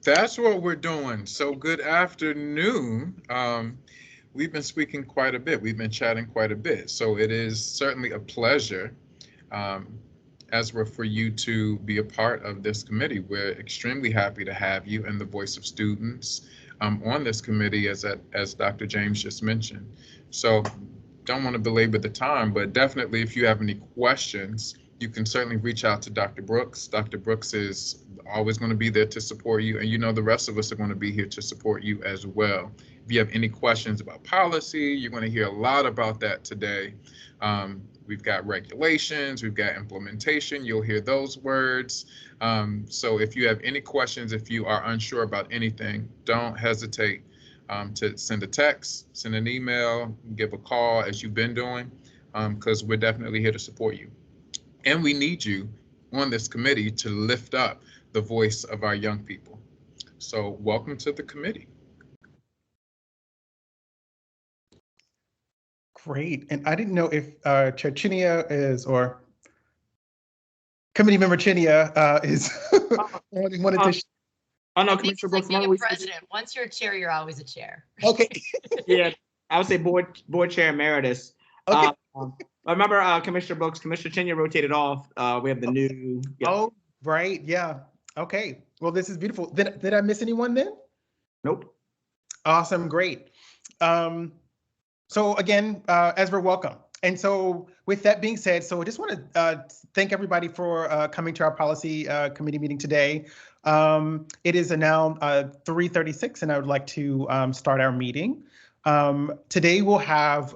That's what we're doing. So good afternoon. We've been speaking quite a bit. We've been chatting quite a bit. So it is certainly a pleasure, um, Ezra, for you to be a part of this committee. We're extremely happy to have you and the Voice of Students on this committee, as Dr. James just mentioned. So don't want to belabor the time, but definitely if you have any questions, you can certainly reach out to Dr. Brooks. Dr. Brooks is always going to be there to support you, and you know the rest of us are going to be here to support you as well. If you have any questions about policy, you're going to hear a lot about that today. We've got regulations, we've got implementation, you'll hear those words. So if you have any questions, if you are unsure about anything, don't hesitate to send a text, send an email, give a call as you've been doing, because we're definitely here to support you. And we need you on this committee to lift up the voice of our young people. So welcome to the committee. Great. And I didn't know if Chair Chinia is, or Committee Member Chinia is wanted to. Oh no, It's Commissioner like Brooks. being a president. Once you're a chair, you're always a chair. Okay. Yeah, I would say board chair emeritus. Okay. I remember Commissioner Brooks, Commissioner Chinya rotated off. We have the new. Yeah. Oh, right. Yeah. Okay. Well, this is beautiful. Did I miss anyone then? Nope. Awesome. Great. So again, Ezra, welcome. And so with that being said, so I just want to thank everybody for coming to our policy committee meeting today. It is now 3:36 and I would like to start our meeting. Today we'll have,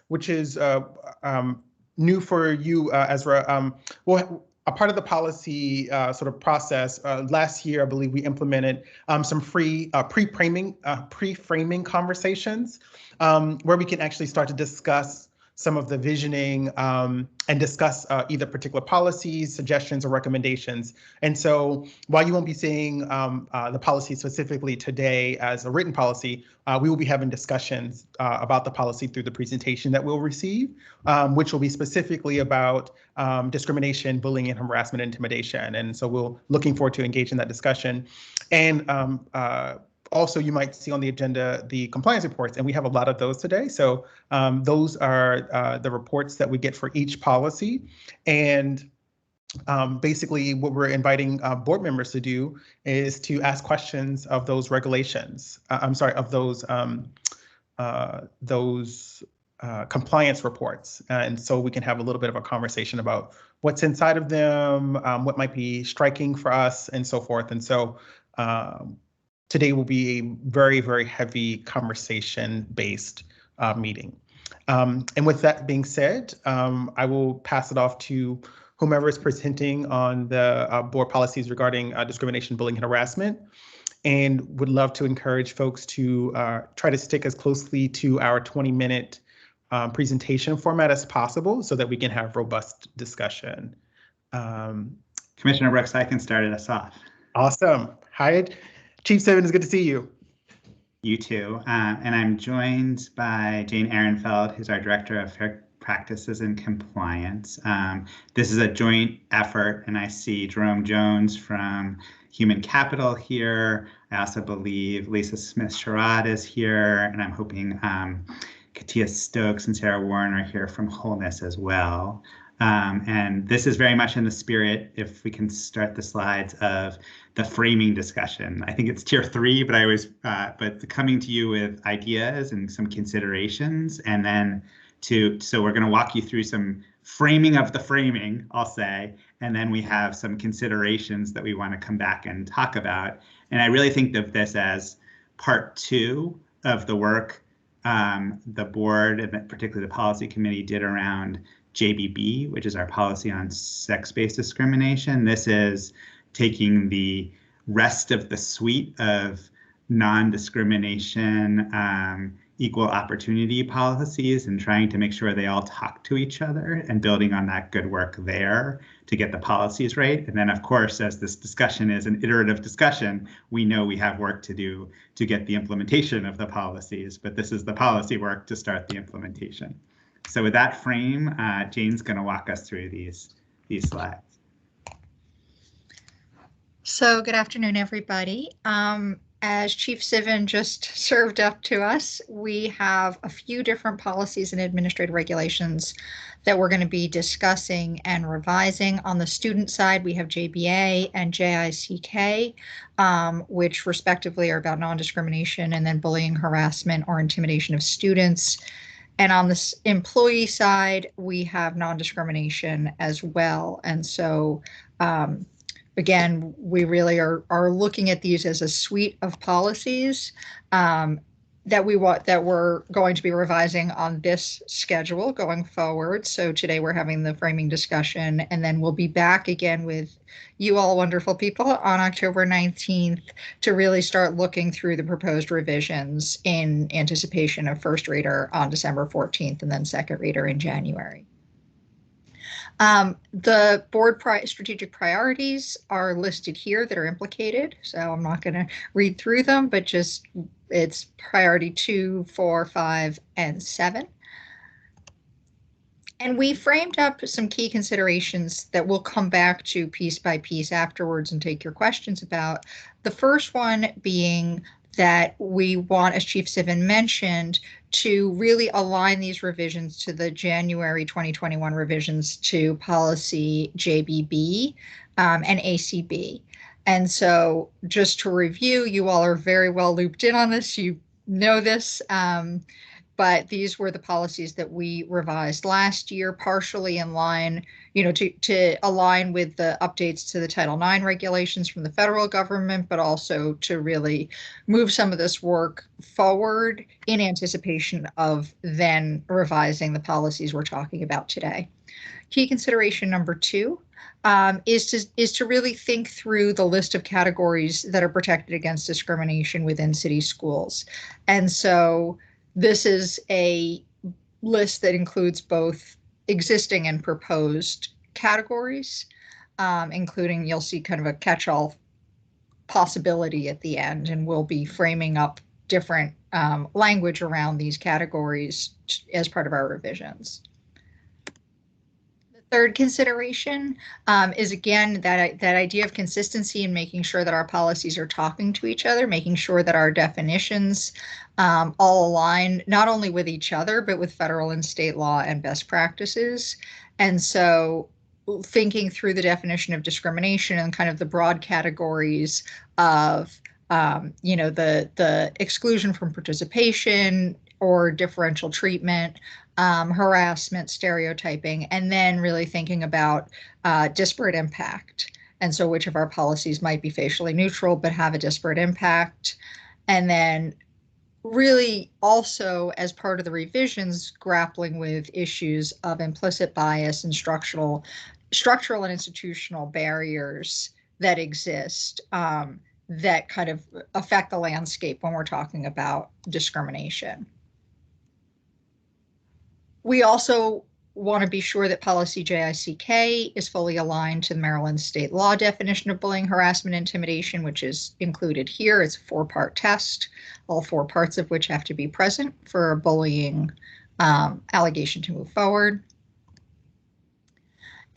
which is new for you, Ezra, a part of the policy sort of process. Last year, I believe we implemented some free pre-framing conversations where we can actually start to discuss some of the visioning and discuss either particular policies, suggestions, or recommendations. And so while you won't be seeing the policy specifically today as a written policy, we will be having discussions about the policy through the presentation that we'll receive, which will be specifically about discrimination, bullying, and harassment, and intimidation. And so we're looking forward to engage in that discussion. And also, you might see on the agenda the compliance reports, and we have a lot of those today. So those are the reports that we get for each policy. And basically, what we're inviting board members to do is to ask questions of those regulations. Of those compliance reports. And so we can have a little bit of a conversation about what's inside of them, what might be striking for us, and so forth. And so today will be a very, very heavy conversation-based meeting. And with that being said, I will pass it off to whomever is presenting on the board policies regarding discrimination, bullying, and harassment, and would love to encourage folks to try to stick as closely to our 20-minute presentation format as possible so that we can have robust discussion. Commissioner Brooks, I can start us off. Awesome. Hi, Chief Simmons, good to see you. You too. And I'm joined by Jane Ehrenfeld, who's our Director of Fair Practices and Compliance. This is a joint effort, and I see Jerome Jones from Human Capital here. I also believe Lisa Smith-Sherrod is here, and I'm hoping Katia Stokes and Sarah Warren are here from Wholeness as well. And this is very much in the spirit, if we can start the slides, of the framing discussion. I think it's tier 3, but but coming to you with ideas and some considerations, and then so we're going to walk you through some framing of the framing, I'll say, and then we have some considerations that we want to come back and talk about. And I really think of this as part 2 of the work the board, and particularly the policy committee, did around JBB, which is our policy on sex-based discrimination. This is taking the rest of the suite of non-discrimination, equal opportunity policies and trying to make sure they all talk to each other and building on that good work there to get the policies right. And then, of course, as this discussion is an iterative discussion, we know we have work to do to get the implementation of the policies, but this is the policy work to start the implementation. So with that frame, Jane's going to walk us through these slides. So good afternoon, everybody. As Chief Sivan just served up to us, we have a few different policies and administrative regulations that we're going to be discussing and revising. On the student side, we have JBA and JICK, which respectively are about non-discrimination and then bullying, harassment, or intimidation of students. And on the employee side, we have non-discrimination as well. And so again, we really are looking at these as a suite of policies that we're going to be revising on this schedule going forward. So today we're having the framing discussion, and then we'll be back again with you all wonderful people on October 19th to really start looking through the proposed revisions in anticipation of first reader on December 14th and then second reader in January. The board strategic priorities are listed here that are implicated, so I'm not going to read through them, but just it's priority 2, 4, 5, and 7. And we framed up some key considerations that we'll come back to piece by piece afterwards and take your questions about. The first one being that we want, as Chief Sivan mentioned, to really align these revisions to the January 2021 revisions to policy JBB and ACB. And so just to review, you all are very well looped in on this. You know this, but these were the policies that we revised last year, partially in line, to align with the updates to the Title IX regulations from the federal government, but also to really move some of this work forward in anticipation of then revising the policies we're talking about today. Key consideration number 2 is to really think through the list of categories that are protected against discrimination within city schools. And so this is a list that includes both existing and proposed categories, including, you'll see kind of a catch-all possibility at the end, and we'll be framing up different language around these categories as part of our revisions. Third consideration is, again, that idea of consistency and making sure that our policies are talking to each other, making sure that our definitions all align not only with each other, but with federal and state law and best practices. And so thinking through the definition of discrimination and kind of the broad categories of, the exclusion from participation or differential treatment, harassment, stereotyping, and then really thinking about disparate impact. And so which of our policies might be facially neutral but have a disparate impact. And then really also, as part of the revisions, grappling with issues of implicit bias and structural and institutional barriers that exist that kind of affect the landscape when we're talking about discrimination. We also want to be sure that policy JICK is fully aligned to the Maryland state law definition of bullying, harassment, intimidation, which is included here. It's a 4-part test, all 4 parts of which have to be present for a bullying allegation to move forward.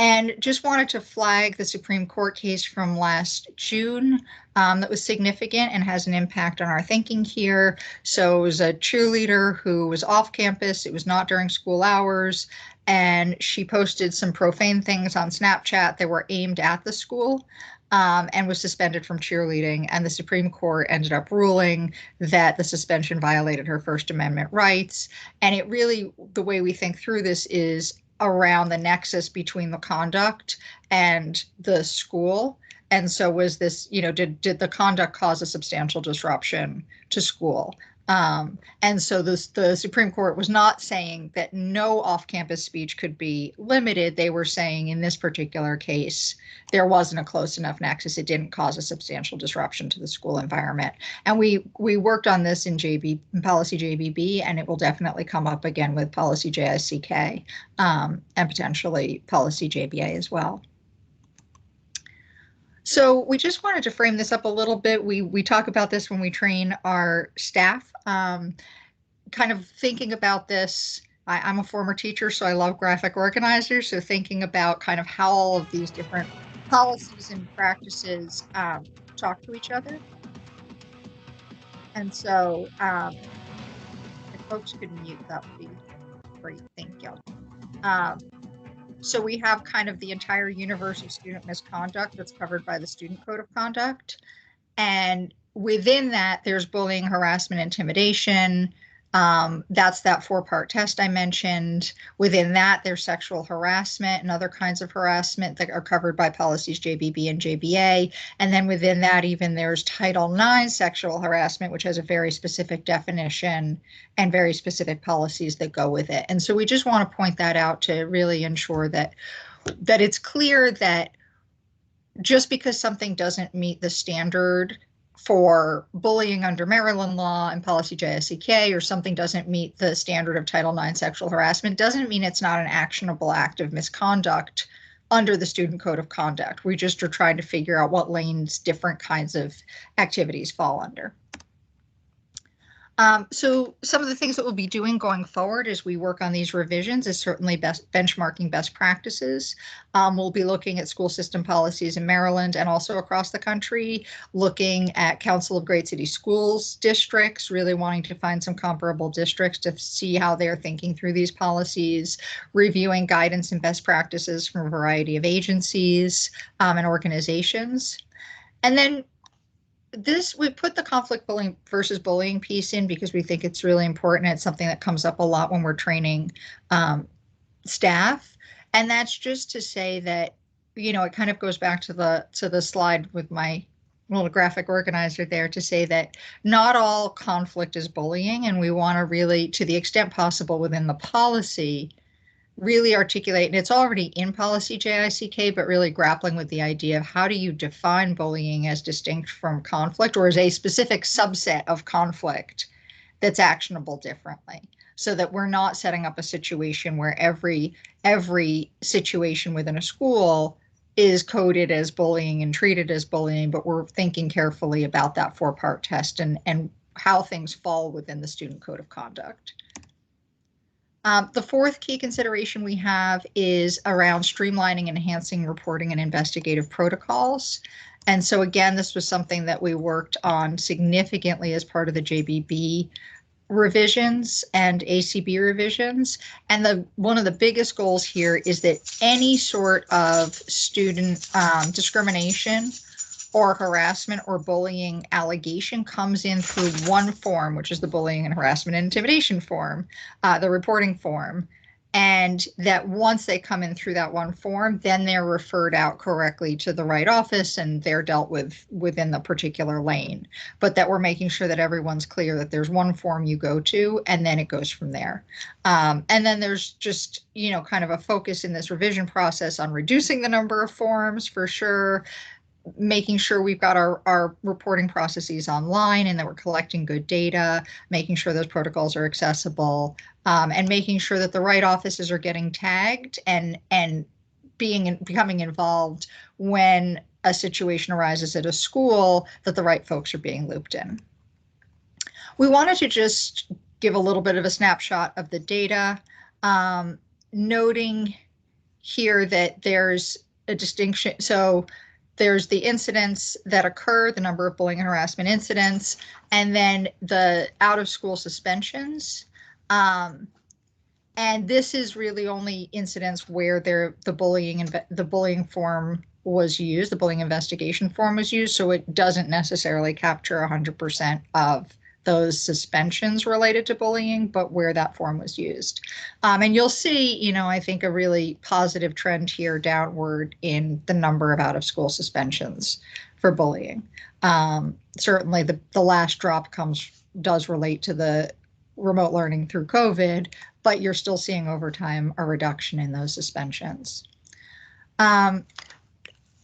And just wanted to flag the Supreme Court case from last June that was significant and has an impact on our thinking here. So it was a cheerleader who was off campus. It was not during school hours, and she posted some profane things on Snapchat that were aimed at the school and was suspended from cheerleading. And the Supreme Court ended up ruling that the suspension violated her First Amendment rights. And it really, the way we think through this is around the nexus between the conduct and the school. And so was this, did the conduct cause a substantial disruption to school? And so the Supreme Court was not saying that no off-campus speech could be limited. They were saying in this particular case, there wasn't a close enough nexus. It didn't cause a substantial disruption to the school environment. And we worked on this in policy JBB, and it will definitely come up again with policy JICK and potentially policy JBA as well. So we just wanted to frame this up a little bit. We talk about this when we train our staff, kind of thinking about this. I'm a former teacher, so I love graphic organizers. So thinking about kind of how all of these different policies and practices talk to each other. And so if folks could mute, that would be great. Thank you. So we have kind of the entire universe of student misconduct that's covered by the Student Code of Conduct. And within that, there's bullying, harassment, intimidation. That's that 4-part test I mentioned. Within that, there's sexual harassment and other kinds of harassment that are covered by policies JBB and JBA. And then within that, even there's Title IX sexual harassment, which has a very specific definition and very specific policies that go with it. And so we just want to point that out to really ensure that it's clear that just because something doesn't meet the standard for bullying under Maryland law and policy JSCK, or something doesn't meet the standard of Title IX sexual harassment, doesn't mean it's not an actionable act of misconduct under the Student Code of Conduct. We just are trying to figure out what lanes different kinds of activities fall under. So some of the things that we'll be doing going forward as we work on these revisions is certainly benchmarking best practices. We'll be looking at school system policies in Maryland and also across the country, looking at Council of Great City Schools districts, really wanting to find some comparable districts to see how they're thinking through these policies, reviewing guidance and best practices from a variety of agencies and organizations. And then we put the conflict bullying versus bullying piece in because we think it's really important. It's something that comes up a lot when we're training staff. And that's just to say that, you know, it kind of goes back to the slide with my little graphic organizer there to say that not all conflict is bullying. And we want to really, to the extent possible within the policy, really articulate, and it's already in policy JICK, but really grappling with the idea of how do you define bullying as distinct from conflict, or as a specific subset of conflict that's actionable differently, so that we're not setting up a situation where every situation within a school is coded as bullying and treated as bullying, but we're thinking carefully about that 4-part test and how things fall within the Student Code of Conduct. The fourth key consideration we have is around streamlining and enhancing reporting and investigative protocols. And so again, this was something that we worked on significantly as part of the JBB revisions and ACB revisions. And one of the biggest goals here is that any sort of student discrimination or harassment or bullying allegation comes in through one form, which is the bullying and harassment and intimidation form, the reporting form. And that once they come in through that one form, then they're referred out correctly to the right office and they're dealt with within the particular lane. But that we're making sure that everyone's clear that there's one form you go to and then it goes from there. And then there's just, you know, kind of a focus in this revision process on reducing the number of forms for sure, making sure we've got our reporting processes online and that we're collecting good data, making sure those protocols are accessible, and making sure that the right offices are getting tagged and becoming involved when a situation arises at a school, that the right folks are being looped in. We wanted to just give a little bit of a snapshot of the data, noting here that there's a distinction. So there's the incidents that occur, the number of bullying and harassment incidents, and then the out-of-school suspensions. And this is really only incidents where the bullying form was used, the bullying investigation form was used, so it doesn't necessarily capture 100% of those suspensions related to bullying, but where that form was used. And you'll see, you know, I think a really positive trend here downward in the number of out-of-school suspensions for bullying. Certainly the last drop does relate to the remote learning through COVID, but you're still seeing over time a reduction in those suspensions.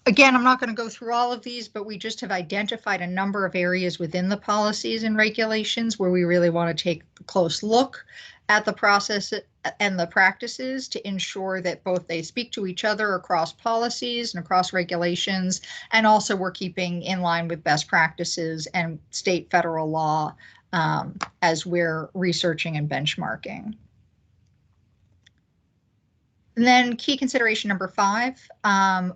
Again, I'm not going to go through all of these, but we just have identified a number of areas within the policies and regulations where we really want to take a close look at the process and the practices to ensure that both they speak to each other across policies and across regulations, and also we're keeping in line with best practices and state federal law as we're researching and benchmarking. And then key consideration number 5,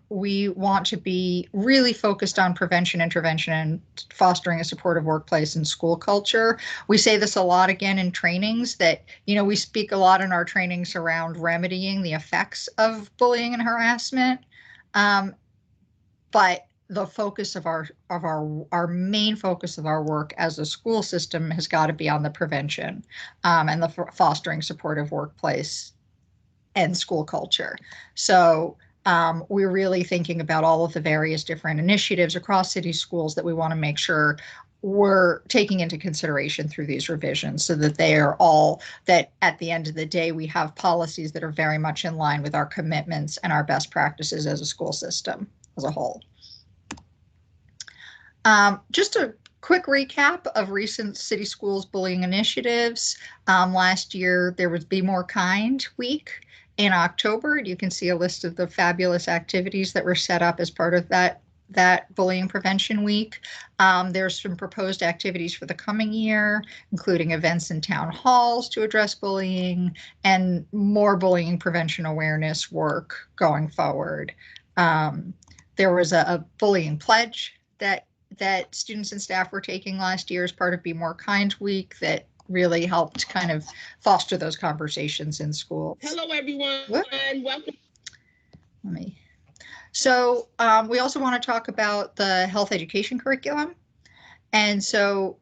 we want to be really focused on prevention, intervention, and fostering a supportive workplace and school culture. We say this a lot again in trainings that, we speak a lot in our trainings around remedying the effects of bullying and harassment. But the focus of our main focus of our work as a school system has got to be on the prevention and the fostering supportive workplace and school culture. So we're really thinking about all of the various different initiatives across city schools that we want to make sure we're taking into consideration through these revisions, so that they are all, that at the end of the day, we have policies that are very much in line with our commitments and our best practices as a school system as a whole. Just a quick recap of recent city schools bullying initiatives. Last year, there was Be More Kind Week in October. You can see a list of the fabulous activities that were set up as part of that Bullying Prevention Week. There's some proposed activities for the coming year, including events in town halls to address bullying and more bullying prevention awareness work going forward. There was a bullying pledge that students and staff were taking last year as part of Be More Kind Week that really helped kind of foster those conversations in schools. Hello, everyone. Welcome. So we also want to talk about the health education curriculum. And so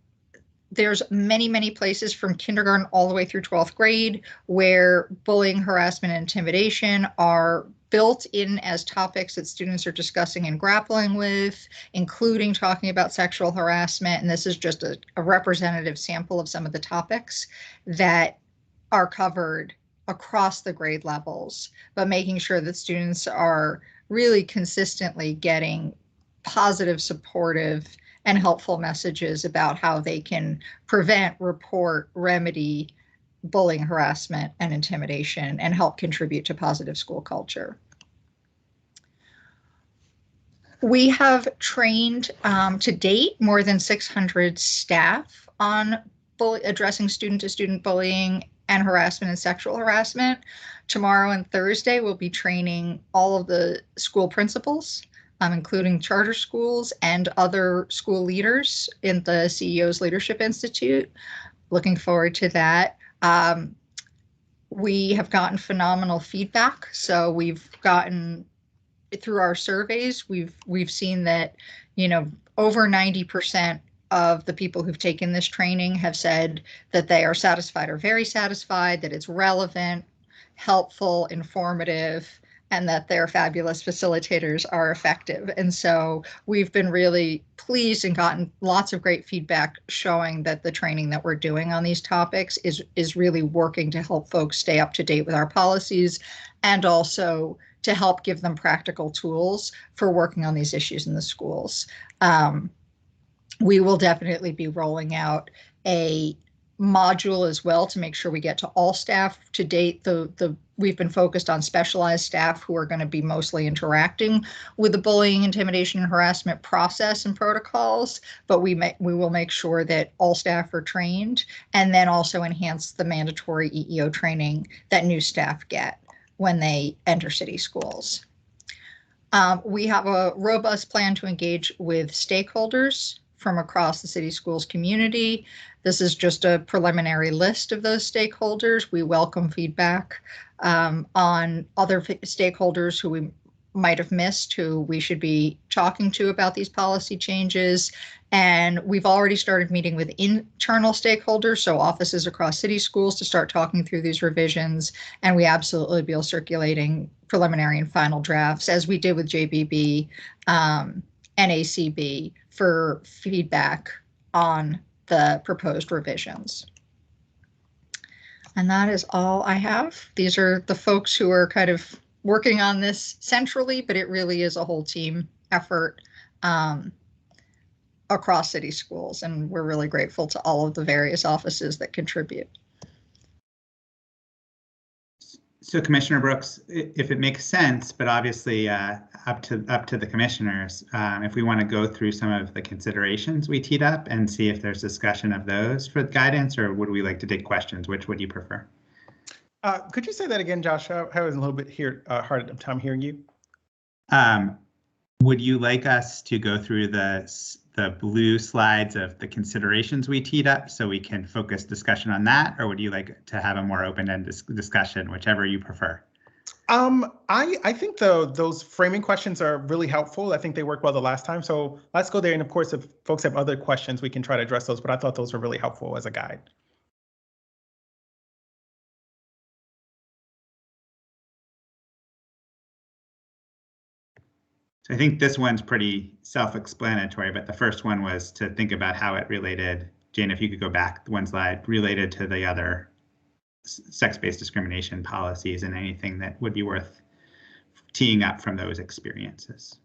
there's many places from kindergarten all the way through 12th grade where bullying, harassment, and intimidation are built in as topics that students are discussing and grappling with, including talking about sexual harassment. And this is just a representative sample of some of the topics that are covered across the grade levels, but making sure that students are really consistently getting positive, supportive, and helpful messages about how they can prevent, report, remedy bullying, harassment, and intimidation, and help contribute to positive school culture. We have trained to date more than 600 staff on addressing student-to-student bullying and harassment and sexual harassment. Tomorrow and Thursday, we'll be training all of the school principals, including charter schools and other school leaders in the CEO's Leadership Institute. Looking forward to that. We have gotten phenomenal feedback. So we've gotten, through our surveys, we've seen that, over 90% of the people who've taken this training have said that they are satisfied or very satisfied, that it's relevant, helpful, informative, and that their fabulous facilitators are effective. And so we've been really pleased and gotten lots of great feedback showing that the training that we're doing on these topics is really working to help folks stay up to date with our policies, and also to help give them practical tools for working on these issues in the schools. We will definitely be rolling out a module as well to make sure we get to all staff. To date, we've been focused on specialized staff who are going to be mostly interacting with the bullying, intimidation, and harassment process and protocols, but we will make sure that all staff are trained, and then also enhance the mandatory EEO training that new staff get when they enter city schools. We have a robust plan to engage with stakeholders from across the city schools community. This is just a preliminary list of those stakeholders. We welcome feedback on other stakeholders who we might have missed, who we should be talking to about these policy changes. And we've already started meeting with internal stakeholders, so offices across city schools, to start talking through these revisions. And we absolutely will be circulating preliminary and final drafts, as we did with JBB and ACB, for feedback on the proposed revisions. And that is all I have. These are the folks who are kind of working on this centrally, but it really is a whole team effort across city schools. And we're really grateful to all of the various offices that contribute. So Commissioner Brooks, if it makes sense, but obviously up to the commissioners, if we want to go through some of the considerations we teed up and see if there's discussion of those for guidance, or would we like to take questions? Which would you prefer? Could you say that again, Josh? I was a little bit hard time hearing you. Would you like us to go through the blue slides of the considerations we teed up so we can focus discussion on that, or would you like to have a more open-ended discussion, whichever you prefer? I think those framing questions are really helpful. I think they worked well the last time. So let's go there. And of course, if folks have other questions, we can try to address those. But I thought those were really helpful as a guide. So I think this one's pretty self-explanatory, but the first one was to think about how it related. Jane, if you could go back one slide, related to the other sex-based discrimination policies and anything that would be worth teeing up from those experiences.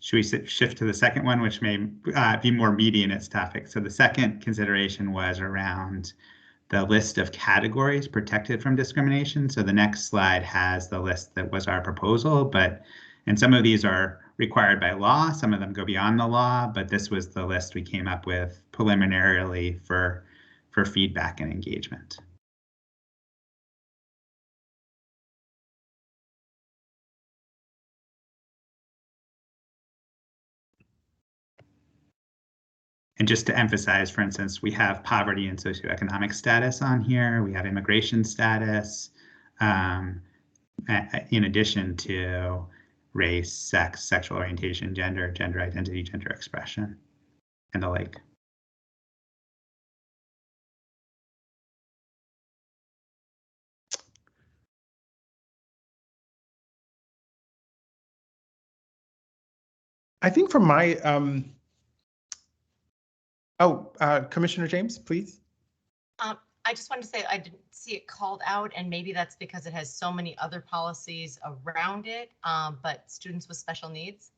Should we shift to the second one, which may be more meaty in its topic? So the second consideration was around the list of categories protected from discrimination. So the next slide has the list that was our proposal, and some of these are required by law, some of them go beyond the law, but this was the list we came up with preliminarily for feedback and engagement. And just to emphasize, for instance, we have poverty and socioeconomic status on here. We have immigration status, in addition to race, sex, sexual orientation, gender, gender identity, gender expression, and the like. I think from my Commissioner James, please. I just wanted to say I didn't see it called out, and maybe that's because it has so many other policies around it, but students with special needs.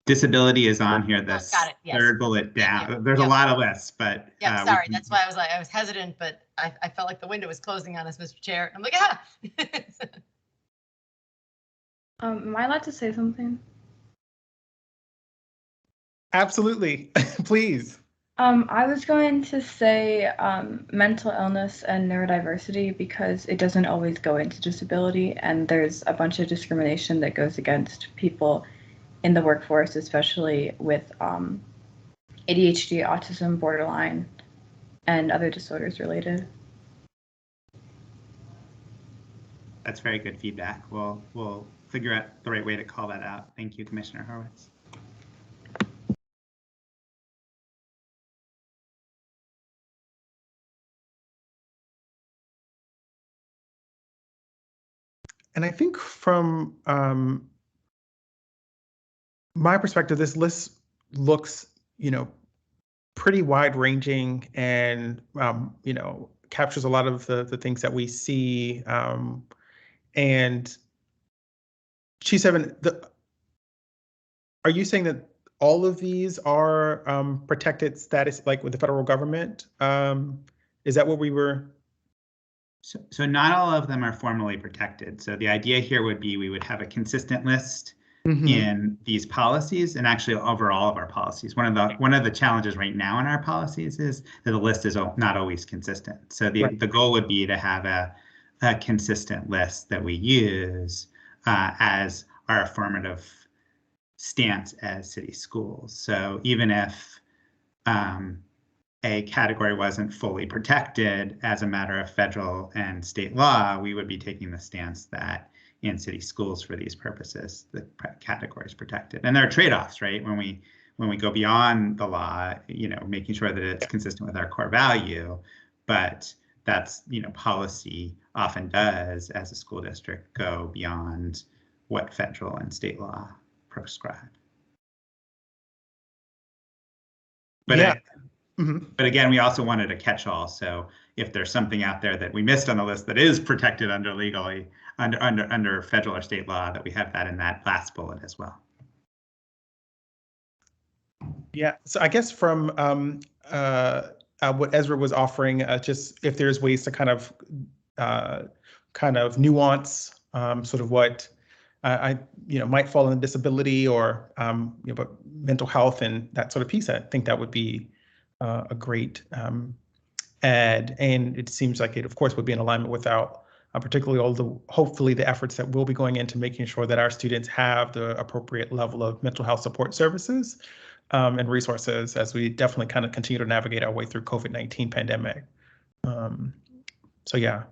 Disability is on here, this got it, yes. Third bullet down. There's a lot of lists, but yeah, sorry, that's why I was hesitant, but I felt like the window was closing on us, Mr. Chair. I'm like, ah. Am I allowed to say something? Absolutely, please. I was going to say mental illness and neurodiversity because it doesn't always go into disability, and there's a bunch of discrimination that goes against people in the workforce, especially with ADHD, autism, borderline, and other disorders related. That's very good feedback. We'll figure out the right way to call that out. Thank you, Commissioner Horwitz. And I think from my perspective, this list looks, pretty wide ranging and, captures a lot of the things that we see. And Chief Seven, are you saying that all of these are protected status, like with the federal government? Is that what we were? So not all of them are formally protected. So the idea here would be we would have a consistent list in these policies, and actually over all of our policies. One of the challenges right now in our policies is that the list is not always consistent. So the goal would be to have a consistent list that we use as our affirmative stance as city schools. So even if a category wasn't fully protected as a matter of federal and state law, we would be taking the stance that in city schools for these purposes, the category is protected. And there are trade-offs, right? When we go beyond the law, making sure that it's consistent with our core value, but that's, policy often does as a school district go beyond what federal and state law prescribe. But yeah. But again, we also wanted a catch-all. So if there's something out there that we missed on the list that is protected under federal or state law, that we have that in that last bullet as well. Yeah. So I guess from what Ezra was offering, just if there's ways to kind of nuance sort of what might fall in disability or but mental health and that sort of piece. I think that would be a great add, and it seems like it, of course, would be in alignment with particularly hopefully the efforts that will be going into making sure that our students have the appropriate level of mental health support services and resources as we definitely kind of continue to navigate our way through COVID-19 pandemic. So yeah.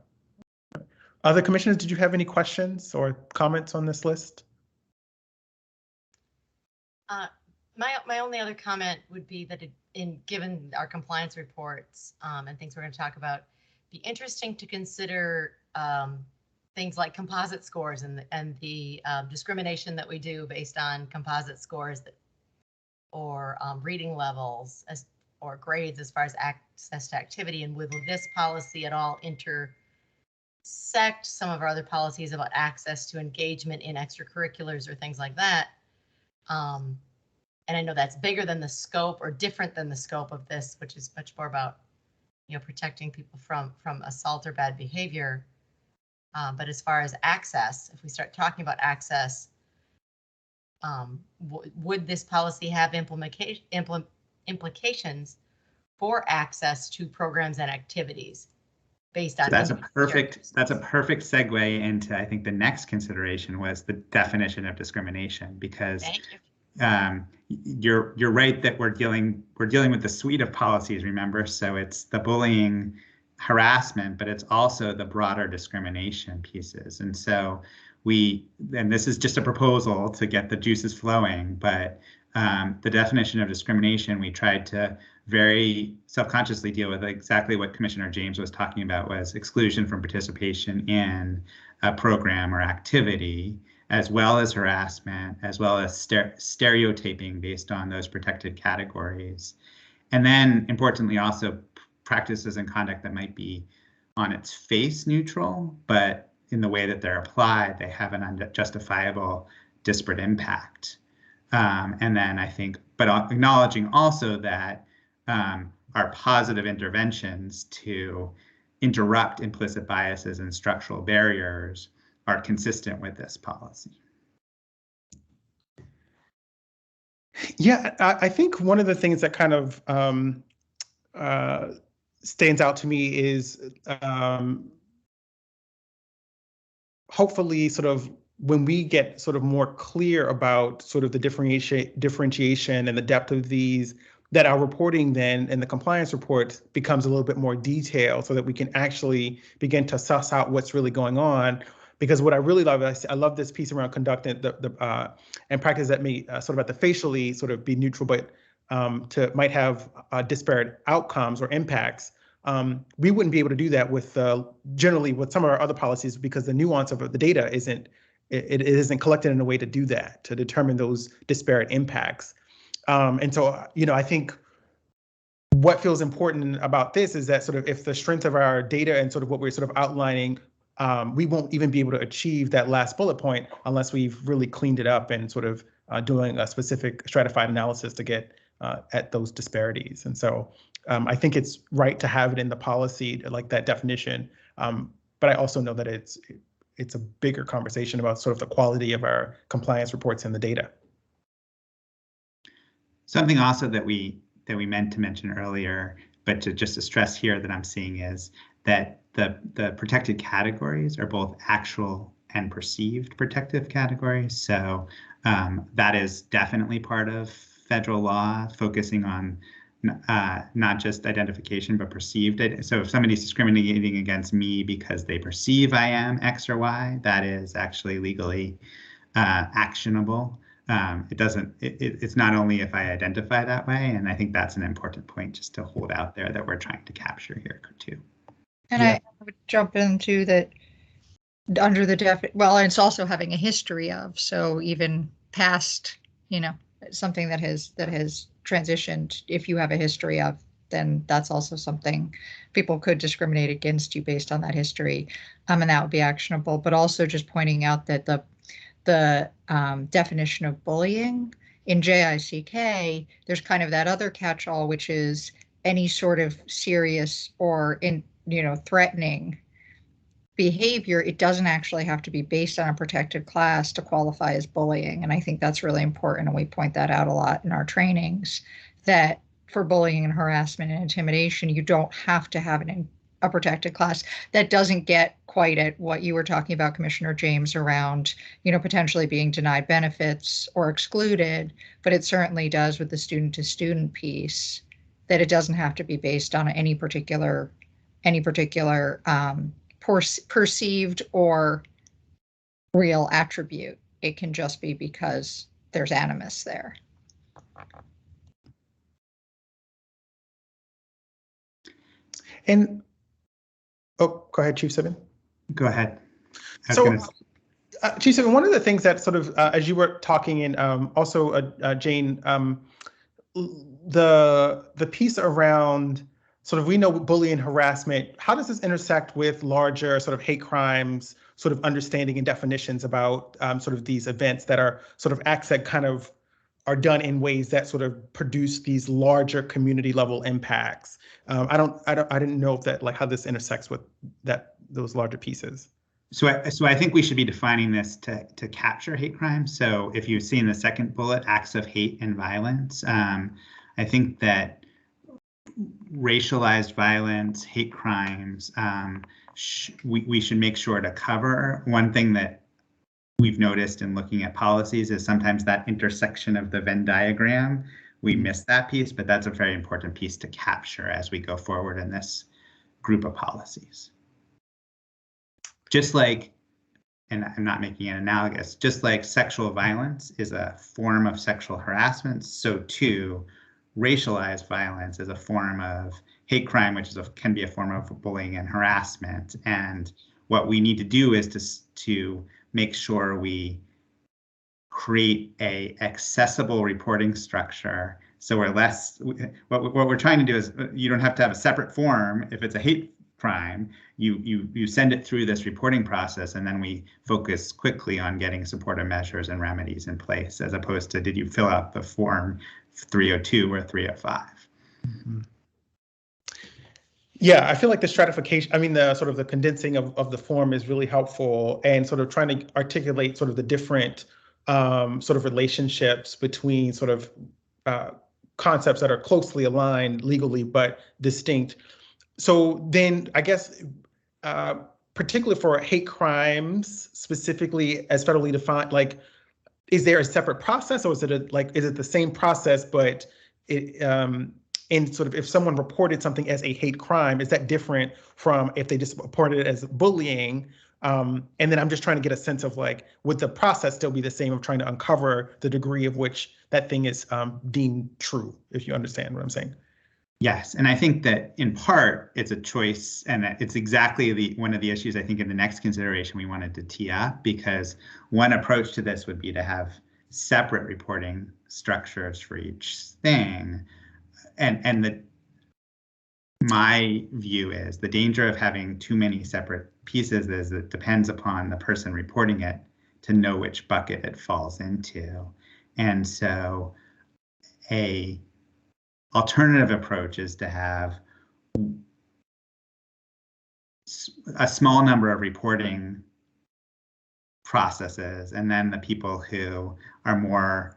Other commissioners, did you have any questions or comments on this list? My only other comment would be that given our compliance reports and things we're going to talk about, be interesting to consider things like composite scores and the discrimination that we do based on composite scores or reading levels or grades as far as access to activity, and will this policy at all intersect some of our other policies about access to engagement in extracurriculars or things like that. And I know that's bigger than the scope or different than the scope of this, which is much more about, protecting people from assault or bad behavior. But as far as access, if we start talking about access, would this policy have implications for access to programs and activities based on? So that's a perfect segue into, I think the next consideration was the definition of discrimination, because you're right that we're dealing with the suite of policies, remember? So it's the bullying, harassment, but it's also the broader discrimination pieces. And so and this is just a proposal to get the juices flowing, but the definition of discrimination, we tried to very self-consciously deal with exactly what Commissioner James was talking about, was exclusion from participation in a program or activity, as well as harassment, as well as stereotyping based on those protected categories. And then importantly, also practices and conduct that might be on its face neutral, but in the way that they're applied, they have an unjustifiable disparate impact. And then I think, but acknowledging also that our positive interventions to interrupt implicit biases and structural barriers are consistent with this policy. Yeah, I think one of the things that kind of stands out to me is hopefully sort of when we get sort of more clear about sort of the differentiation and the depth of these, that our reporting then and the compliance report becomes a little bit more detailed so that we can actually begin to suss out what's really going on. Because what I really love, I love this piece around conduct and and practice that may sort of at the facially sort of be neutral, but might have disparate outcomes or impacts. We wouldn't be able to do that with generally with some of our other policies, because the nuance of the data isn't collected in a way to do that, to determine those disparate impacts. And so, I think what feels important about this is that sort of if the strength of our data and sort of what we're sort of outlining, we won't even be able to achieve that last bullet point unless we've really cleaned it up and sort of doing a specific stratified analysis to get at those disparities. And so I think it's right to have it in the policy, like that definition. But I also know that it's a bigger conversation about sort of the quality of our compliance reports and the data. Something also that we meant to mention earlier, but just to stress here that I'm seeing is that the protected categories are both actual and perceived protective categories. So that is definitely part of federal law, focusing on not just identification, but perceived it. So if somebody's discriminating against me because they perceive I am X or Y, that is actually legally actionable. It's not only if I identify that way, and I think that's an important point just to hold out there that we're trying to capture here too. And yeah. I would jump into that under the well, it's also having a history of, so even past, something that has transitioned, if you have a history of, then that's also something people could discriminate against you based on that history, and that would be actionable. But also just pointing out that the definition of bullying in JICK, there's kind of that other catch-all, which is any sort of serious or threatening behavior, it doesn't actually have to be based on a protected class to qualify as bullying. And I think that's really important. And we point that out a lot in our trainings, that for bullying and harassment and intimidation, you don't have to have a protected class. That doesn't get quite at what you were talking about, Commissioner James, around, potentially being denied benefits or excluded, but it certainly does with the student to student piece, that it doesn't have to be based on any particular perceived or real attribute. It can just be because there's animus there. And go ahead, Chief Sivan. Go ahead. So, Chief Sivan, one of the things that sort of, as you were talking, and also Jane, the piece around sort of, we know bullying and harassment, how does this intersect with larger sort of hate crimes, sort of understanding and definitions about sort of these events that are sort of acts that kind of are done in ways that sort of produce these larger community level impacts? I didn't know if that, like, how this intersects with those larger pieces. So I think we should be defining this to capture hate crimes. So if you see in the second bullet, acts of hate and violence, I think that racialized violence, hate crimes, we should make sure to cover. One thing that we've noticed in looking at policies is sometimes that intersection of the Venn diagram, we miss that piece, but that's a very important piece to capture as we go forward in this group of policies. Just like, and I'm not making it analogous, just like sexual violence is a form of sexual harassment, so too racialized violence is a form of hate crime, which can be a form of bullying and harassment. And what we need to do is to make sure we create a accessible reporting structure. So we're less, what we're trying to do is, you don't have to have a separate form if it's a hate crime. You send it through this reporting process, and then we focus quickly on getting supportive measures and remedies in place, as opposed to, did you fill out the form 302 or 305? Mm-hmm. Yeah, I feel like the stratification, I mean, the sort of the condensing of the form is really helpful, and sort of trying to articulate sort of the different sort of relationships between sort of concepts that are closely aligned legally but distinct. So then I guess, particularly for hate crimes, specifically as federally defined, like, is there a separate process, or is it is it the same process, but it, and sort of if someone reported something as a hate crime, is that different from if they just reported it as bullying? And then I'm just trying to get a sense of, like, would the process still be the same of trying to uncover the degree of which that thing is deemed true, if you understand what I'm saying? Yes, and I think that in part it's a choice, and it's exactly one of the issues I think in the next consideration we wanted to tee up, because one approach to this would be to have separate reporting structures for each thing. And my view is the danger of having too many separate pieces is it depends upon the person reporting it to know which bucket it falls into. And so a alternative approach is to have a small number of reporting processes, and then the people who are more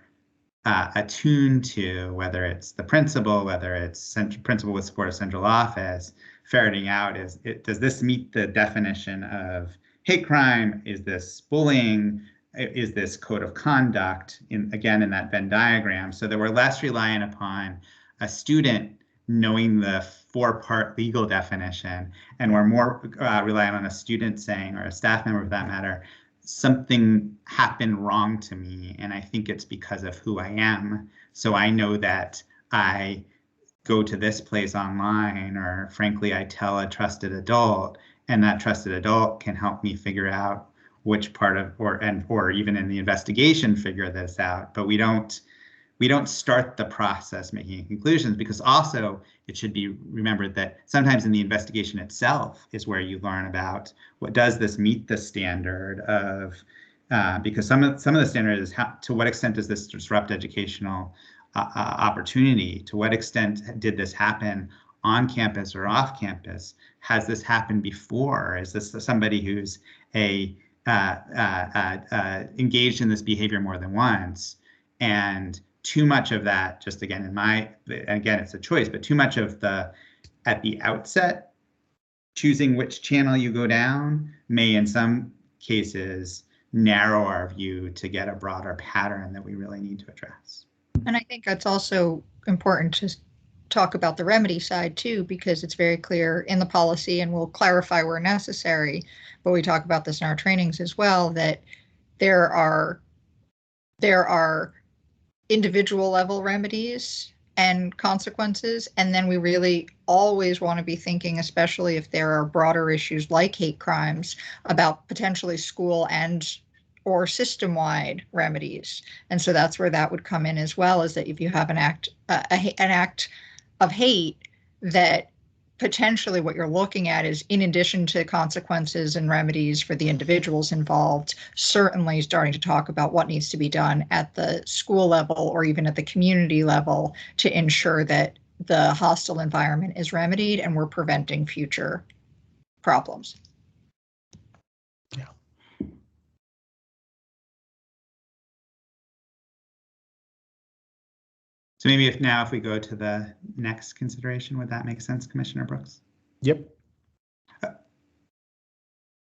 attuned to, whether it's the principal, whether it's principal with support of central office, ferreting out, does this meet the definition of hate crime? Is this bullying? Is this code of conduct? Again, in that Venn diagram, so that we're less reliant upon a student knowing the 4-part legal definition, and we're more reliant on a student saying, or a staff member for that matter, something happened wrong to me, and I think it's because of who I am. So I know that I go to this place online, or frankly, I tell a trusted adult, and that trusted adult can help me figure out which part of, or even in the investigation figure this out. But we don't start the process making conclusions, because also it should be remembered that sometimes in the investigation itself is where you learn about what does this meet the standard of, because some of the standard is to what extent does this disrupt educational opportunity? To what extent did this happen on campus or off campus? Has this happened before? Is this somebody who's engaged in this behavior more than once? And too much of that, just again, again, it's a choice, but too much of at the outset, choosing which channel you go down may in some cases narrow our view to get a broader pattern that we really need to address. And I think that's also important to talk about the remedy side too, because it's very clear in the policy, and we'll clarify where necessary, but we talk about this in our trainings as well, that there are individual level remedies and consequences. And then we really always want to be thinking, especially if there are broader issues like hate crimes, about potentially school or system-wide remedies. And so that's where that would come in as well, is that if you have an act of hate, that potentially what you're looking at is, in addition to consequences and remedies for the individuals involved, certainly starting to talk about what needs to be done at the school level or even at the community level to ensure that the hostile environment is remedied and we're preventing future problems. Yeah. So maybe if we go to the next consideration, would that make sense, Commissioner Brooks? Yep.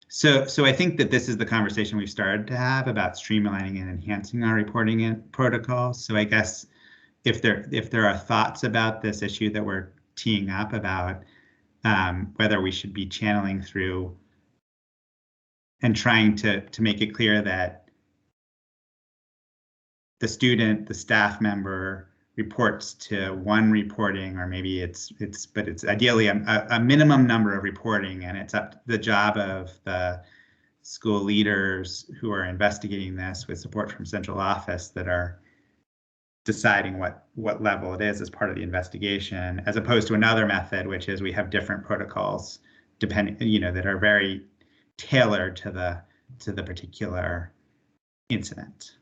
So I think that this is the conversation we've started to have about streamlining and enhancing our reporting protocols. So I guess if there are thoughts about this issue that we're teeing up about whether we should be channeling through and trying to make it clear that the student, the staff member, reports to one reporting, or maybe it's ideally a minimum number of reporting, and it's up to the job of the school leaders who are investigating this with support from central office that are deciding what level it is as part of the investigation, as opposed to another method, which is we have different protocols depending, that are very tailored to the particular incident.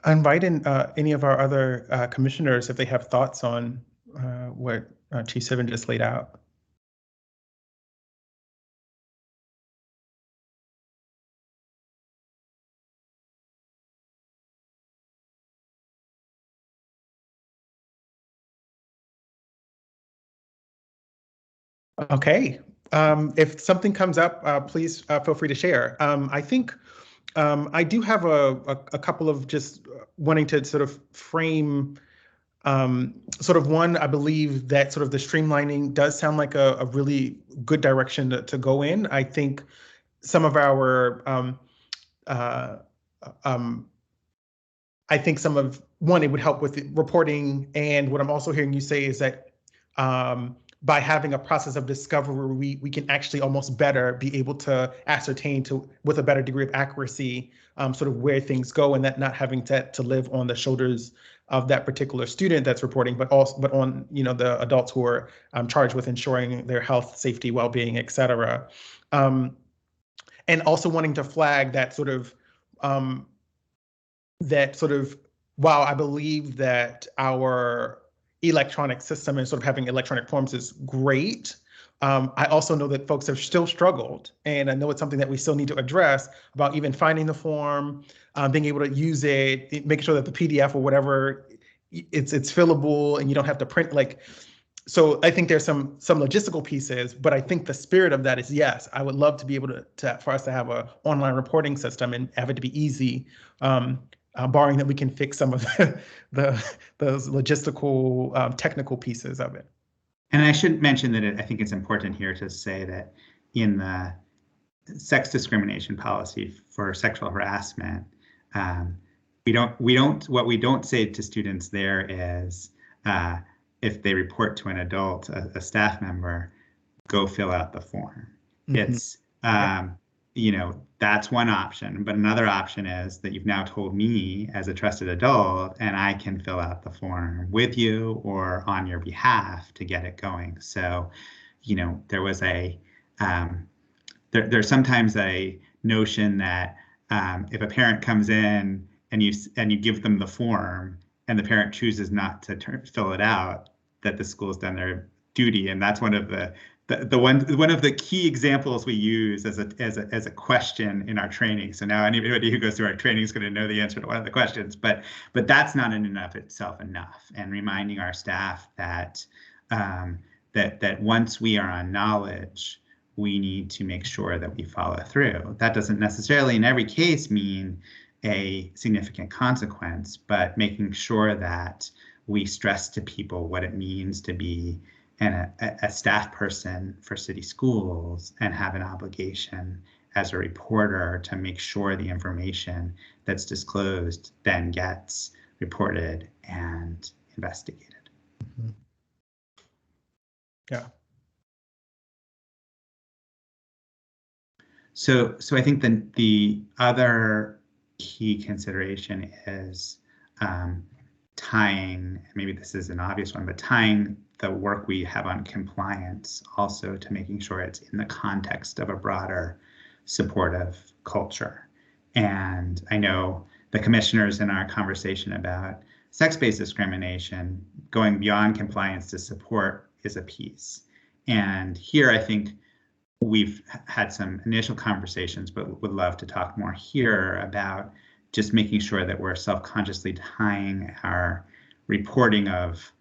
I invite in any of our other commissioners if they have thoughts on what Chief Sivan just laid out. Okay, if something comes up, please feel free to share. I think I do have a couple of just wanting to sort of frame sort of one. I believe that sort of the streamlining does sound like a really good direction to go in. I think some of our I think it would help with reporting, and what I'm also hearing you say is that by having a process of discovery, we can actually almost better be able to ascertain with a better degree of accuracy sort of where things go, and that not having to live on the shoulders of that particular student that's reporting, but on the adults who are charged with ensuring their health, safety, well-being, et cetera. And also wanting to flag that sort of while I believe that our electronic system and sort of having electronic forms is great, I also know that folks have still struggled, and I know it's something that we still need to address about even finding the form, being able to use it, making sure that the PDF or whatever, it's fillable and you don't have to print so I think there's some logistical pieces, but I think the spirit of that is, yes, I would love to be able for us to have an online reporting system and have it to be easy, barring that we can fix some of those logistical, technical pieces of it. And I should mention that I think it's important here to say that in the sex discrimination policy for sexual harassment, what we don't say to students there is, if they report to an adult, a staff member, go fill out the form. Mm-hmm. It's, that's one option, but another option is that you've now told me as a trusted adult, and I can fill out the form with you or on your behalf to get it going. So, there was there's sometimes a notion that if a parent comes in and you give them the form and the parent chooses not to fill it out, that the school's done their duty. And that's one of the key examples we use as a question in our training. So now anybody who goes through our training is going to know the answer to one of the questions, but that's not in and of itself enough. And reminding our staff that that once we are on knowledge, we need to make sure that we follow through. That doesn't necessarily in every case mean a significant consequence, but making sure that we stress to people what it means to be a staff person for city schools and have an obligation as a reporter to make sure the information that's disclosed then gets reported and investigated. Mm-hmm. Yeah. So I think the other key consideration is tying, maybe this is an obvious one, but tying the work we have on compliance also to making sure it's in the context of a broader supportive culture. And I know the commissioners in our conversation about sex-based discrimination, going beyond compliance to support is a piece. And here I think we've had some initial conversations, but would love to talk more here about just making sure that we're self-consciously tying our reporting of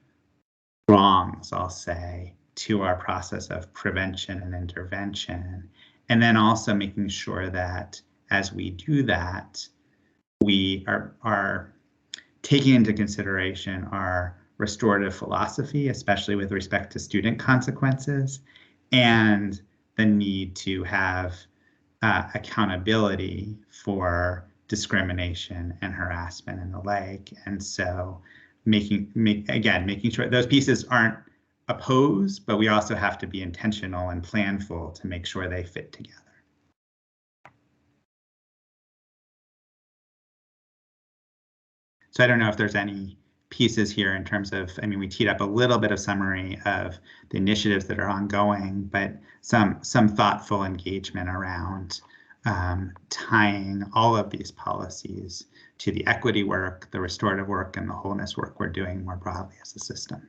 wrongs, I'll say, to our process of prevention and intervention. And then also making sure that as we do that, we are taking into consideration our restorative philosophy, especially with respect to student consequences, and the need to have accountability for discrimination and harassment and the like. And so making sure those pieces aren't opposed, but we also have to be intentional and planful to make sure they fit together. So I don't know if there's any pieces here in terms of, I mean, we teed up a little bit of summary of the initiatives that are ongoing, but some thoughtful engagement around tying all of these policies to the equity work, the restorative work, and the wholeness work we're doing more broadly as a system.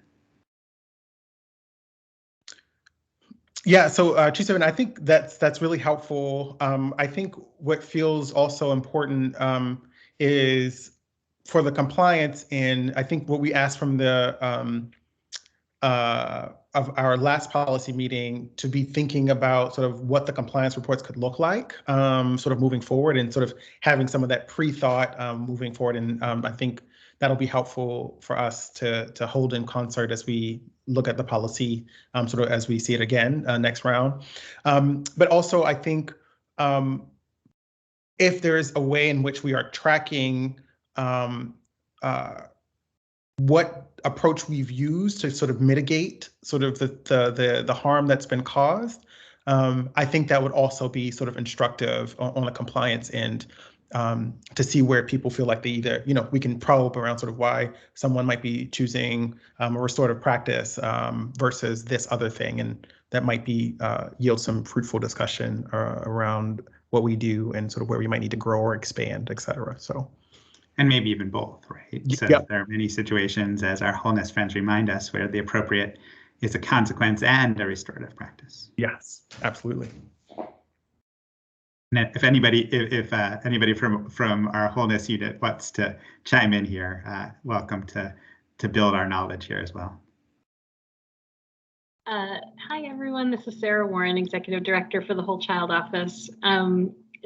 Yeah, so Chief Seven, I think that's really helpful. I think what feels also important is for the compliance, and I think what we asked from the of our last policy meeting to be thinking about sort of what the compliance reports could look like, sort of moving forward, and sort of having some of that pre-thought moving forward. And I think that'll be helpful for us to hold in concert as we look at the policy, sort of as we see it again next round. But also, I think if there is a way in which we are tracking what approach we've used to sort of mitigate sort of the harm that's been caused, I think that would also be sort of instructive on the compliance end, to see where people feel like they either, we can probe around sort of why someone might be choosing a restorative practice versus this other thing, and that might be yield some fruitful discussion around what we do and sort of where we might need to grow or expand, et cetera. So. And maybe even both, right? So yep. There are many situations, as our wholeness friends remind us, where the appropriate is a consequence and a restorative practice. Yes, absolutely. And if anybody from our wholeness unit wants to chime in here, welcome to build our knowledge here as well. Hi, everyone. This is Sarah Warren, Executive Director for the Whole Child Office.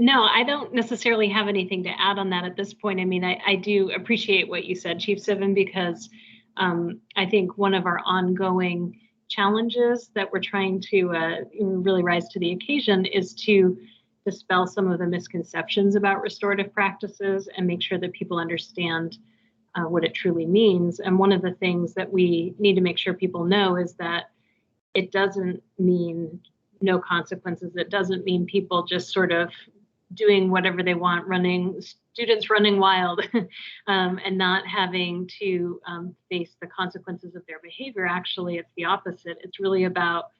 No, I don't necessarily have anything to add on that at this point. I mean, I do appreciate what you said, Chief Sivan, because I think one of our ongoing challenges that we're trying to really rise to the occasion is to dispel some of the misconceptions about restorative practices and make sure that people understand what it truly means. And one of the things that we need to make sure people know is that it doesn't mean no consequences. It doesn't mean people just sort of doing whatever they want, students running wild and not having to face the consequences of their behavior. Actually, it's the opposite. It's really about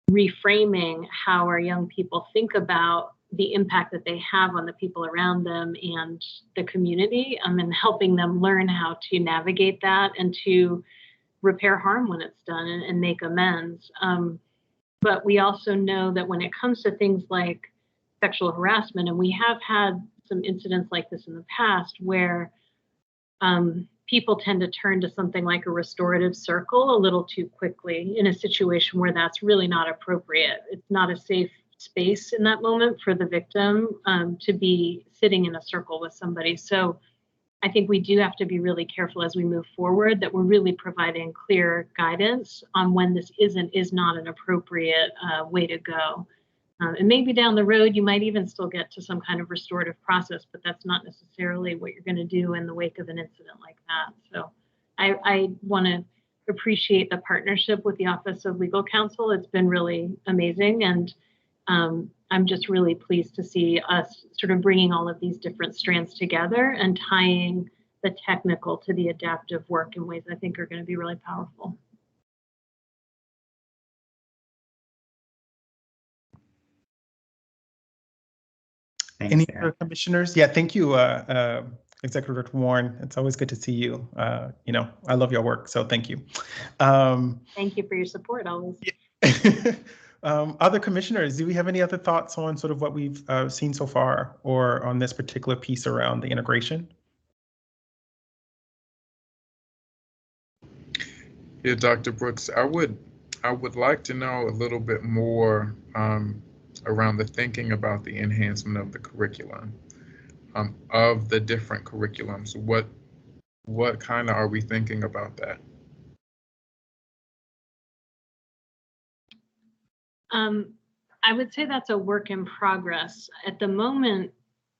reframing how our young people think about the impact that they have on the people around them and the community, and helping them learn how to navigate that and to repair harm when it's done and make amends. But we also know that when it comes to things like sexual harassment, and we have had some incidents like this in the past where people tend to turn to something like a restorative circle a little too quickly in a situation where that's really not appropriate. It's not a safe space in that moment for the victim to be sitting in a circle with somebody. So I think we do have to be really careful as we move forward that we're really providing clear guidance on when this is not an appropriate way to go. And maybe down the road, you might even still get to some kind of restorative process, but that's not necessarily what you're going to do in the wake of an incident like that. So I want to appreciate the partnership with the Office of Legal Counsel. It's been really amazing. And I'm just really pleased to see us sort of bringing all of these different strands together and tying the technical to the adaptive work in ways I think are going to be really powerful. Thanks, Any Sarah. other commissioners? Yeah, thank you, Executive Director Warren. It's always good to see you. You know, I love your work, so thank you. Thank you for your support always. Other commissioners, do we have any other thoughts on sort of what we've seen so far or on this particular piece around the integration? Yeah, Dr. Brooks, I would like to know a little bit more around the thinking about the enhancement of the curriculum, of the different curriculums. What kind of are we thinking about that? I would say that's a work in progress. At the moment,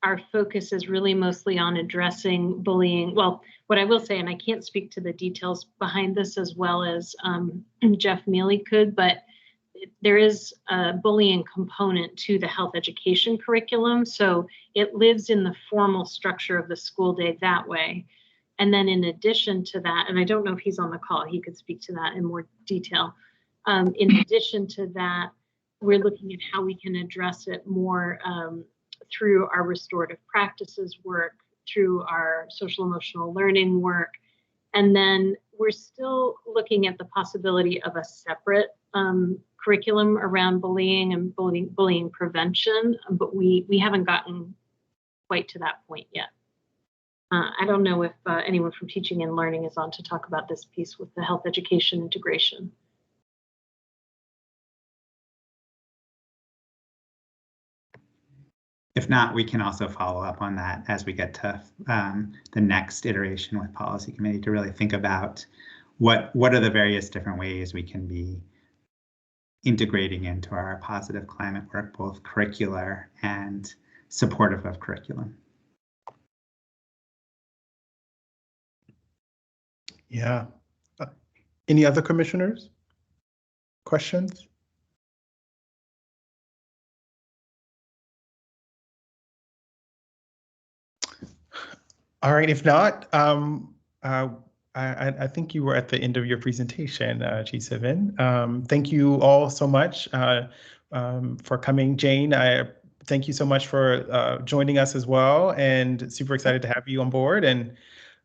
our focus is really mostly on addressing bullying. Well, what I will say, and I can't speak to the details behind this as well as Jeff Mealy could, but there is a bullying component to the health education curriculum. So it lives in the formal structure of the school day that way. And then in addition to that, and I don't know if he's on the call, he could speak to that in more detail. In addition to that, we're looking at how we can address it more through our restorative practices work, through our social emotional learning work. And then we're still looking at the possibility of a separate curriculum around bullying and bullying prevention, but we haven't gotten quite to that point yet. I don't know if anyone from teaching and learning is on to talk about this piece with the health education integration. If not, we can also follow up on that as we get to the next iteration with policy committee to really think about what are the various different ways we can be integrating into our positive climate work, both curricular and supportive of curriculum. Yeah. Any other commissioners? Questions? All right, if not, I think you were at the end of your presentation, G7. Thank you all so much for coming. Jane, I thank you so much for joining us as well, and super excited to have you on board. And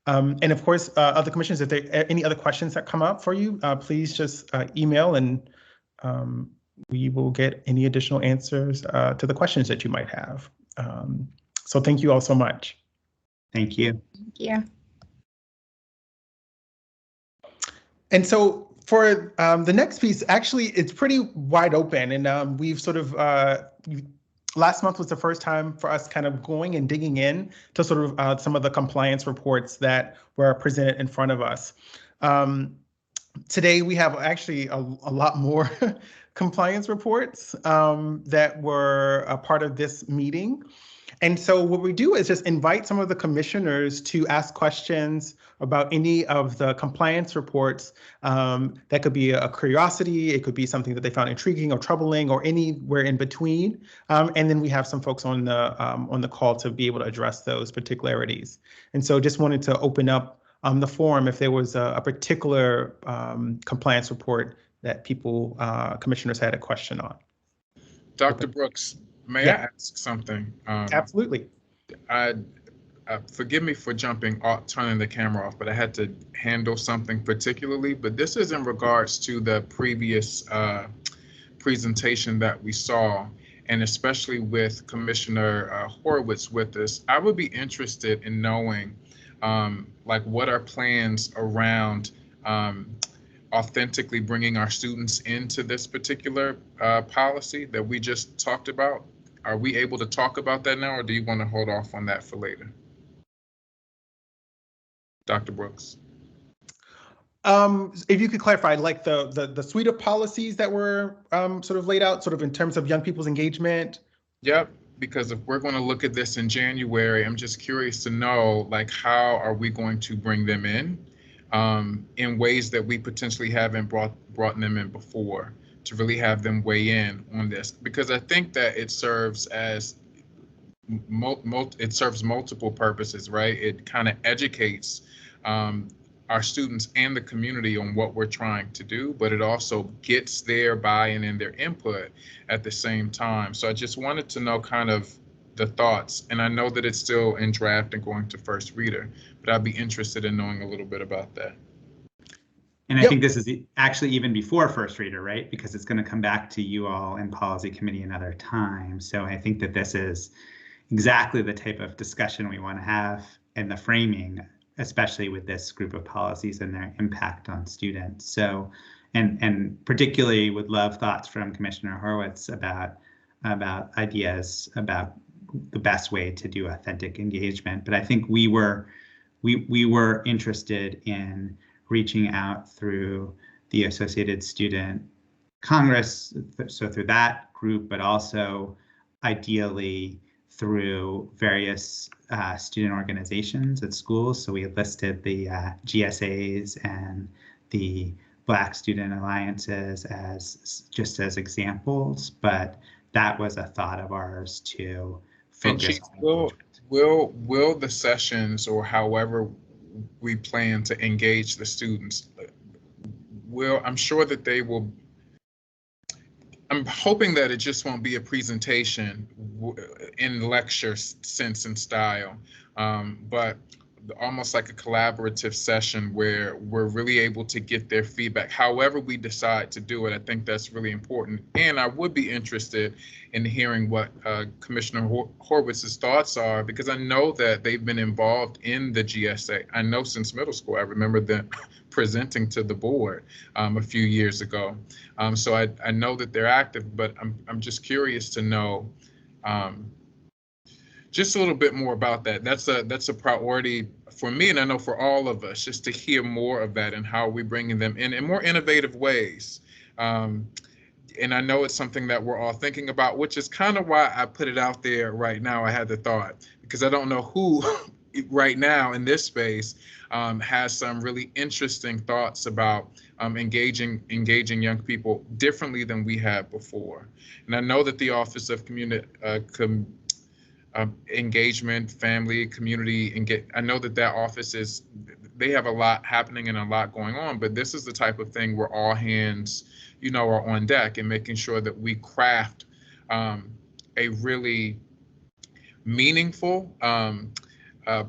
of course, other commissioners, if there are any other questions that come up for you, please just email and we will get any additional answers to the questions that you might have. So thank you all so much. Thank you. Yeah. And so for the next piece, actually, it's pretty wide open. And we've sort of, last month was the first time for us kind of going and digging in to sort of some of the compliance reports that were presented in front of us. Today, we have actually a lot more compliance reports that were a part of this meeting. And so what we do is just invite some of the commissioners to ask questions about any of the compliance reports. That could be a curiosity, it could be something that they found intriguing or troubling or anywhere in between. And then we have some folks on the call to be able to address those particularities. And so just wanted to open up the forum if there was a particular compliance report that people, commissioners had a question on. Dr. Brooks, May Yeah. I ask something? Absolutely. Forgive me for turning the camera off, but I had to handle something particularly. But this is in regards to the previous presentation that we saw, and especially with Commissioner Horowitz with us. I would be interested in knowing, like, what are plans around authentically bringing our students into this particular policy that we just talked about. Are we able to talk about that now, or do you want to hold off on that for later? Dr. Brooks. If you could clarify, like the suite of policies that were sort of laid out, sort of in terms of young people's engagement. Yep, because if we're going to look at this in January, I'm just curious to know, like, how are we going to bring them in ways that we potentially haven't brought them in before, to really have them weigh in on this, because I think that it serves as it serves multiple purposes, right? It kind of educates our students and the community on what we're trying to do, but it also gets their buy-in and their input at the same time. So I just wanted to know kind of the thoughts, and I know that it's still in draft and going to first reader, but I'd be interested in knowing a little bit about that. And I think this is actually even before first reader, right? Because it's going to come back to you all in policy committee another time. So I think that this is exactly the type of discussion we want to have, and the framing, especially with this group of policies and their impact on students. So, and particularly would love thoughts from Commissioner Horowitz about ideas about the best way to do authentic engagement. But I think we were interested in reaching out through the Associated Student Congress, so through that group, but also ideally through various student organizations at schools. So we had listed the GSAs and the Black Student Alliances as just as examples, but that was a thought of ours to focus on. Will the sessions, or however we plan to engage the students, I'm sure that they will, I'm hoping that it just won't be a presentation in lecture sense and style, but almost like a collaborative session where we're really able to get their feedback. However we decide to do it, I think that's really important. And I would be interested in hearing what Commissioner Horowitz's thoughts are, because I know that they've been involved in the GSA. I know since middle school. I remember them presenting to the board a few years ago. So I know that they're active, but I'm just curious to know just a little bit more about that. That's a priority for me, and I know for all of us, just to hear more of that and how we're bringing them in more innovative ways. And I know it's something that we're all thinking about, which is kind of why I put it out there right now. I had the thought, because I don't know who right now in this space has some really interesting thoughts about engaging young people differently than we have before. And I know that the Office of Community Engagement, Family, Community, I know that office they have a lot happening and a lot going on, but this is the type of thing where all hands, are on deck, and making sure that we craft a really meaningful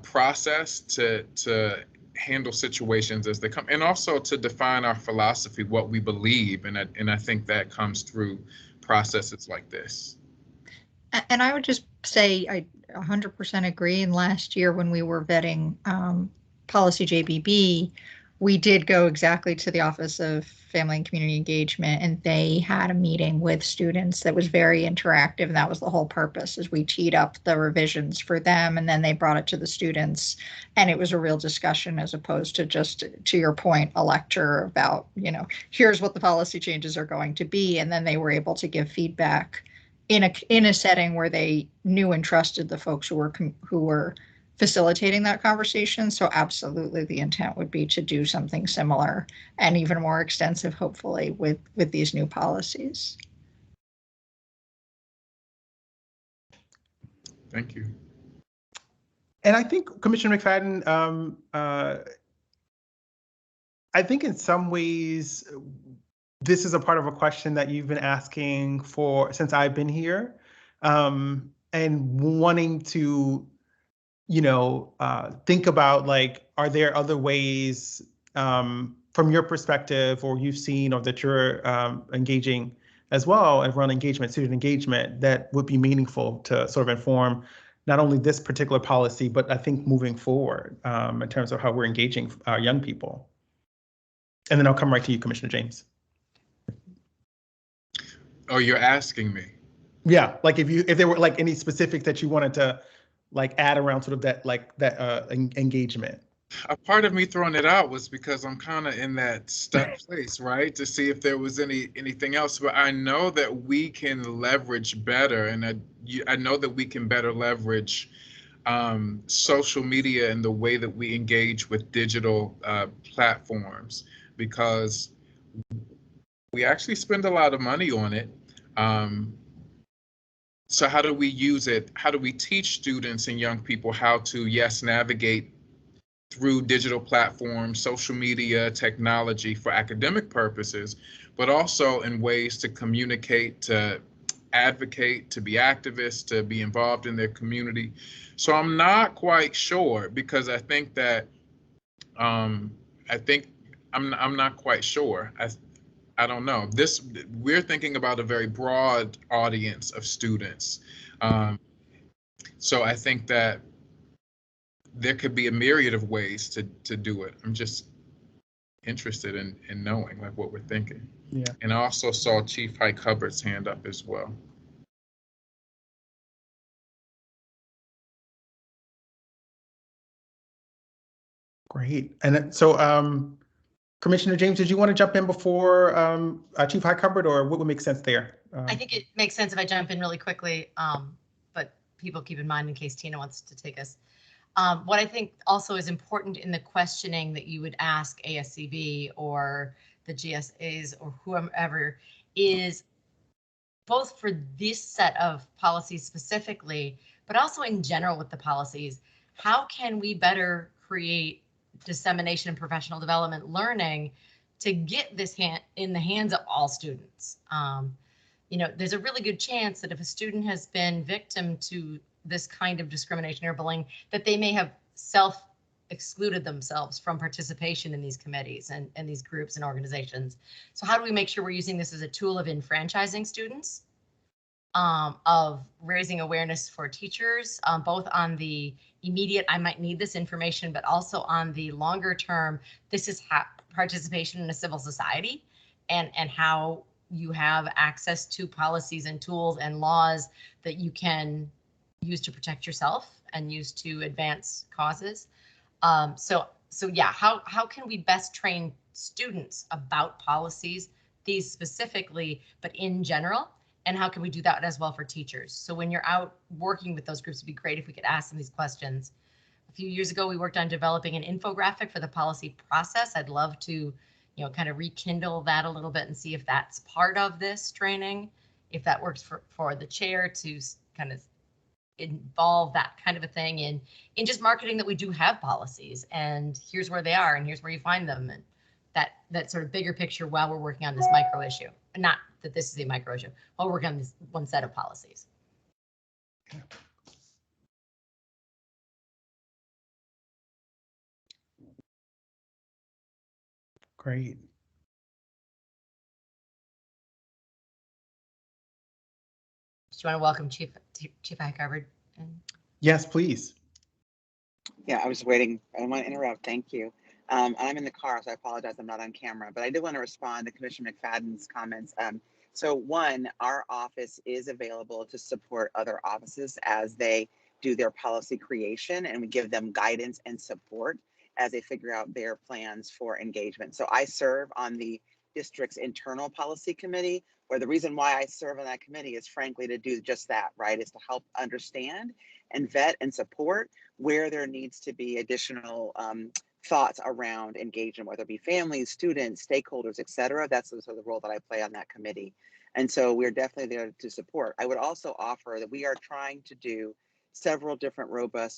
process to handle situations as they come, and also to define our philosophy, what we believe, and I think that comes through processes like this. And I would just say I 100% agree. And last year when we were vetting policy JBB, we did go exactly to the Office of Family and Community Engagement, and they had a meeting with students that was very interactive. And that was the whole purpose, is we teed up the revisions for them, and then they brought it to the students. And it was a real discussion, as opposed to just, to your point, a lecture about, here's what the policy changes are going to be. And then they were able to give feedback in a setting where they knew and trusted the folks who were facilitating that conversation. So absolutely, the intent would be to do something similar and even more extensive, hopefully, with these new policies. Thank you. And I think Commissioner McFadden, I think in some ways, this is a part of a question that you've been asking for since I've been here, and wanting to, think about like, are there other ways from your perspective, or you've seen, or that you're engaging as well around engagement, student engagement, that would be meaningful to sort of inform not only this particular policy, but I think moving forward in terms of how we're engaging our young people. And then I'll come right to you, Commissioner James. Oh, you're asking me? Yeah, like if there were like any specifics that you wanted to like add around sort of that engagement. A part of me throwing it out was because I'm kind of in that stuck place, right? To see if there was anything else. But I know that we can leverage better, and I know that we can better leverage social media and the way that we engage with digital platforms, because we actually spend a lot of money on it. So how do we use it? How do we teach students and young people how to, yes, navigate through digital platforms, social media, technology for academic purposes, but also in ways to communicate, to advocate, to be activists, to be involved in their community? So I'm not quite sure, because I think that I'm not quite sure. I don't know. We're thinking about a very broad audience of students. So I think that there could be a myriad of ways to do it. I'm just interested in knowing like what we're thinking. Yeah. And I also saw Chief Hike Hubbard's hand up as well. Great. And so Commissioner James, did you want to jump in before Chief Hike Hubbard, or what would make sense there? I think it makes sense if I jump in really quickly, but people keep in mind in case Tina wants to take us. What I think also is important in the questioning that you would ask ASCB or the GSAs or whoever is both for this set of policies specifically, but also in general with the policies, how can we better create dissemination and professional development learning to get this in the hands of all students? There's a really good chance that if a student has been victim to this kind of discrimination or bullying, that they may have self-excluded themselves from participation in these committees and these groups and organizations. So how do we make sure we're using this as a tool of enfranchising students, of raising awareness for teachers, both on the immediate, I might need this information, but also on the longer term, this is participation in a civil society, and how you have access to policies and tools and laws that you can use to protect yourself and use to advance causes. So yeah, how can we best train students about policies, these specifically, but in general? And how can we do that as well for teachers? So when you're out working with those groups, it'd be great if we could ask them these questions. A few years ago, we worked on developing an infographic for the policy process. I'd love to, kind of rekindle that a little bit and see if that's part of this training, if that works for the chair to kind of involve that kind of a thing in just marketing that we do have policies, and here's where they are and here's where you find them, and that sort of bigger picture while we're working on this micro issue. Not that this is a micro issue, while we're working on this one set of policies. Great. Do you want to welcome Chief Hike Hubbard? Yes, please. Yeah, I was waiting. I don't want to interrupt. Thank you. I'm in the car, so I apologize. I'm not on camera, but I did want to respond to Commissioner McFadden's comments. So one, our office is available to support other offices as they do their policy creation, and we give them guidance and support as they figure out their plans for engagement. So I serve on the district's internal policy committee, where the reason why I serve on that committee is frankly to do just that, right? Is to help understand and vet and support where there needs to be additional thoughts around engagement, whether it be families, students, stakeholders, et cetera. That's the sort of role that I play on that committee. And so we're definitely there to support. I would also offer that we are trying to do several different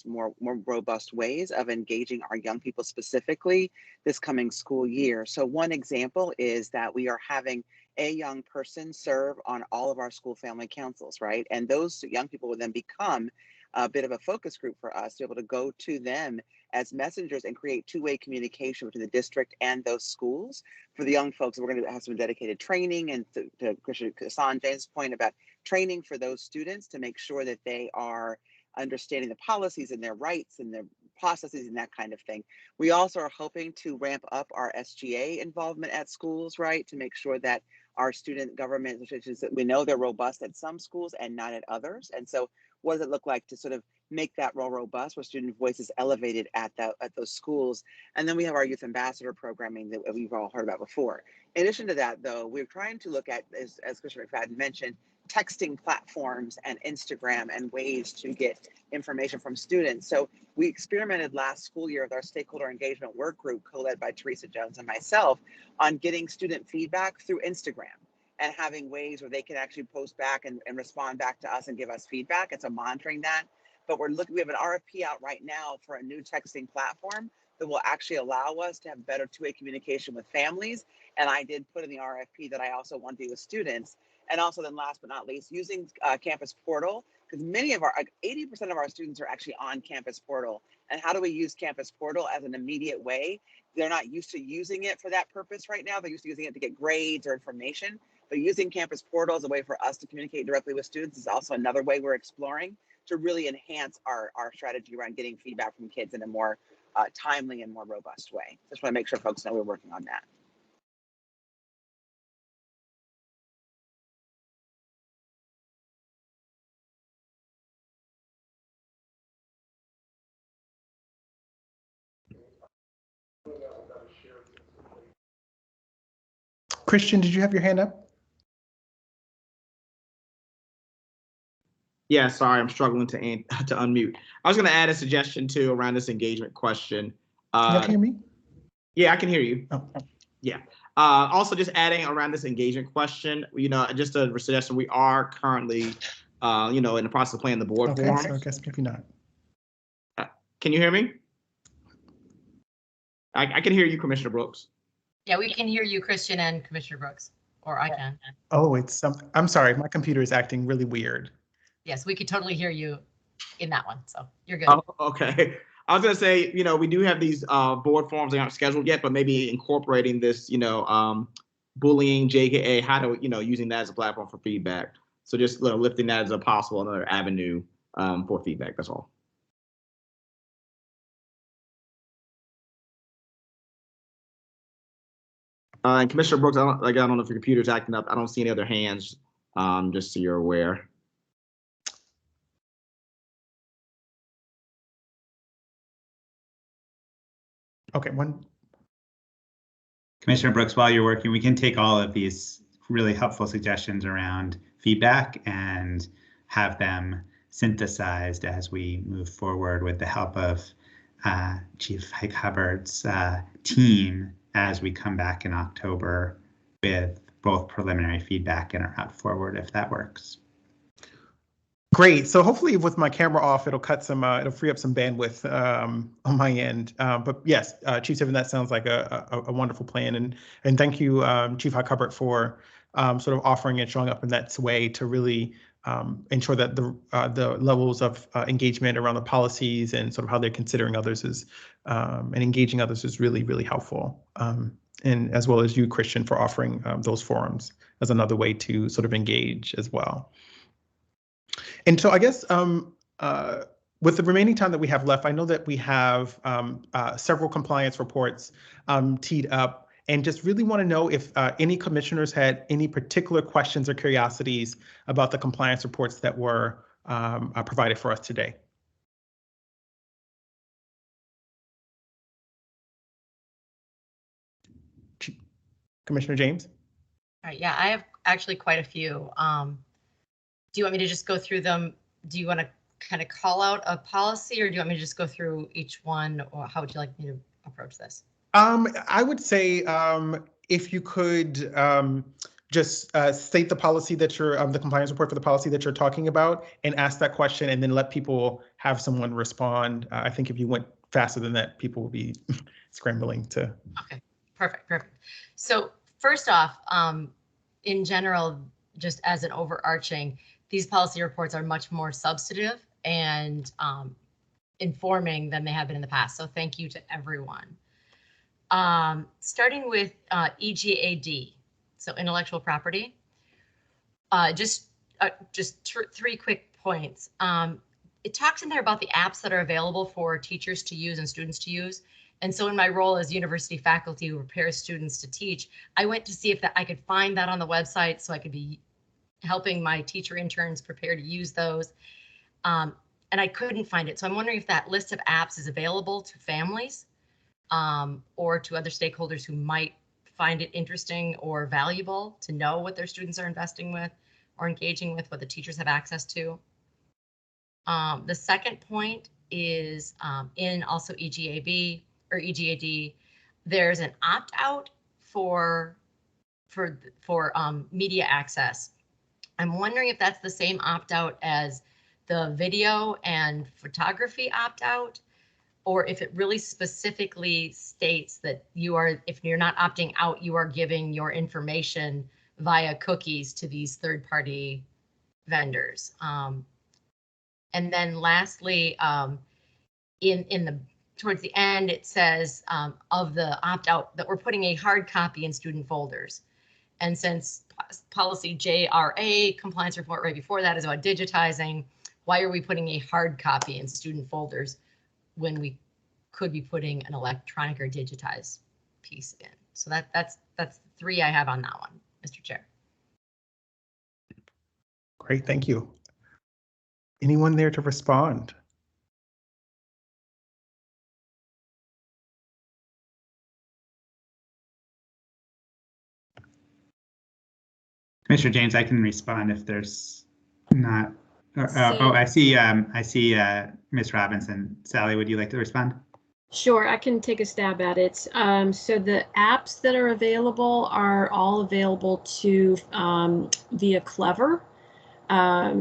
more robust ways of engaging our young people specifically this coming school year. So one example is that we are having a young person serve on all of our school family councils, right? And those young people would then become a bit of a focus group for us to be able to go to them as messengers and create two-way communication between the district and those schools. For the young folks, we're going to have some dedicated training, and to Christian Hassan James' point about training for those students to make sure that they are understanding the policies and their rights and their processes and that kind of thing. We also are hoping to ramp up our SGA involvement at schools, right, to make sure that our student government, we know they're robust at some schools and not at others. And so what does it look like to sort of make that role robust, where student voice is elevated at those schools? And then we have our youth ambassador programming that we've all heard about before. In addition to that, though, we're trying to look at, as Commissioner McFadden mentioned, texting platforms and Instagram and ways to get information from students. So we experimented last school year with our stakeholder engagement work group, co-led by Teresa Jones and myself, on getting student feedback through Instagram and having ways where they can actually post back and respond back to us and give us feedback. And so monitoring that. But we have an RFP out right now for a new texting platform that will actually allow us to have better two-way communication with families. And I did put in the RFP that I also want to do with students. And also then last but not least, using Campus Portal, because many of 80% of our students are actually on Campus Portal. And how do we use Campus Portal as an immediate way? They're not used to using it for that purpose right now. They're used to using it to get grades or information. But using Campus Portal as a way for us to communicate directly with students is also another way we're exploring to really enhance our strategy around getting feedback from kids in a more timely and more robust way. Just want to make sure folks know we're working on that. Christian, did you have your hand up? Yeah, sorry, I'm struggling to unmute. I was going to add a suggestion too around this engagement question. Can you hear me? Yeah, I can hear you. Oh. Yeah. Also, just adding around this engagement question, just a suggestion. We are currently, in the process of planning the board Okay, forums. so I guess maybe not. Can you hear me? I can hear you, Commissioner Brooks. Yeah, we can hear you, Christian and Commissioner Brooks, or I can. Oh, it's something. I'm sorry, my computer is acting really weird. Yes, we could totally hear you in that one, so you're good. Oh, okay. I was going to say, we do have these board forums that aren't scheduled yet, but maybe incorporating this, bullying, JKA, how to, using that as a platform for feedback. So just lifting that as a possible another avenue for feedback. That's all. And Commissioner Brooks, I don't know if your computer's acting up. I don't see any other hands, just so you're aware. Okay, one. Commissioner Brooks, while you're working, we can take all of these really helpful suggestions around feedback and have them synthesized as we move forward with the help of Chief Hike Hubbard's team as we come back in October with both preliminary feedback and a route forward, if that works. Great. So hopefully with my camera off, it'll cut some, it'll free up some bandwidth on my end. But yes, Chief Sivan, that sounds like a wonderful plan. And thank you, Chief Hike Hubbard, for sort of offering and showing up in that way to really ensure that the levels of engagement around the policies and sort of how they're considering others is and engaging others is really, really helpful. And as well as you, Christian, for offering those forums as another way to sort of engage as well. And so I guess with the remaining time that we have left, I know that we have several compliance reports teed up, and just really want to know if any commissioners had any particular questions or curiosities about the compliance reports that were provided for us today. Commissioner James? All right, yeah, I have actually quite a few. Do you want me to just go through them? Do you want to kind of call out a policy, or do you want me to just go through each one, or how would you like me to approach this? I would say if you could just state the policy that you're, the compliance report for the policy that you're talking about, and ask that question, and then let people have someone respond. I think if you went faster than that, people will be scrambling to. Okay, perfect. So first off, in general, just as an overarching, these policy reports are much more substantive and informing than they have been in the past. So thank you to everyone. Starting with EGAD, so intellectual property. Just 3 quick points. It talks in there about the apps that are available for teachers to use and students to use. And so in my role as university faculty who prepares students to teach, I went to see if I could find that on the website so I could be helping my teacher interns prepare to use those. And I couldn't find it. So I'm wondering if that list of apps is available to families or to other stakeholders who might find it interesting or valuable to know what their students are investing with or engaging with, what the teachers have access to. The second point is in also EGAB or EGAD, there's an opt-out for media access. I'm wondering if that's the same opt-out as the video and photography opt-out, or if it really specifically states that if you're not opting out, you are giving your information via cookies to these third-party vendors. And then lastly, towards the end, it says of the opt-out that we're putting a hard copy in student folders. And since policy JRA compliance report right before that is about digitizing, why are we putting a hard copy in student folders when we could be putting an electronic or digitized piece in? So that's 3 I have on that one, Mr. Chair. Great, thank you. Anyone there to respond? Commissioner James, I can respond if there's not. I see Ms. Robinson. Sally, would you like to respond? Sure, I can take a stab at it. So the apps that are available are all available to via Clever.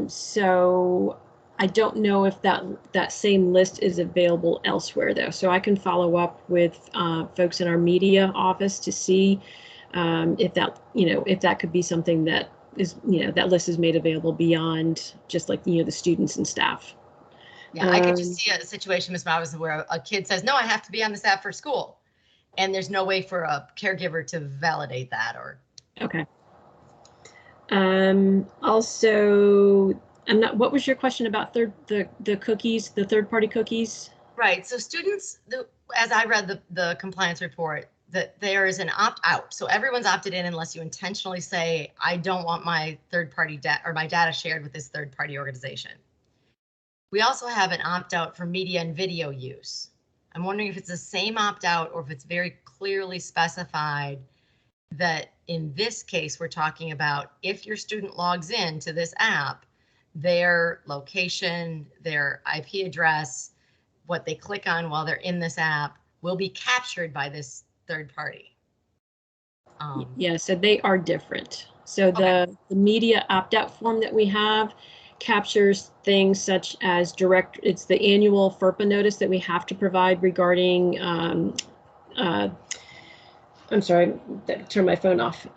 So I don't know if that same list is available elsewhere though. So I can follow up with folks in our media office to see if that could be something that is, that list is made available beyond just like, the students and staff. Yeah, I could just see a situation, Ms. Robinson, where a kid says, no, I have to be on this app for school. And there's no way for a caregiver to validate that or. Okay. Also, what was your question about the cookies, the third-party cookies? Right, so students, as I read the compliance report, that there is an opt-out. So everyone's opted in unless you intentionally say, I don't want my third-party data or my data shared with this third-party organization. We also have an opt-out for media and video use. I'm wondering if it's the same opt-out or if it's very clearly specified that in this case, we're talking about if your student logs in to this app, their location, their IP address, what they click on while they're in this app will be captured by this third party. Yeah, so they are different. So the media opt-out form that we have captures things such as it's the annual FERPA notice that we have to provide regarding, I'm sorry, turn my phone off,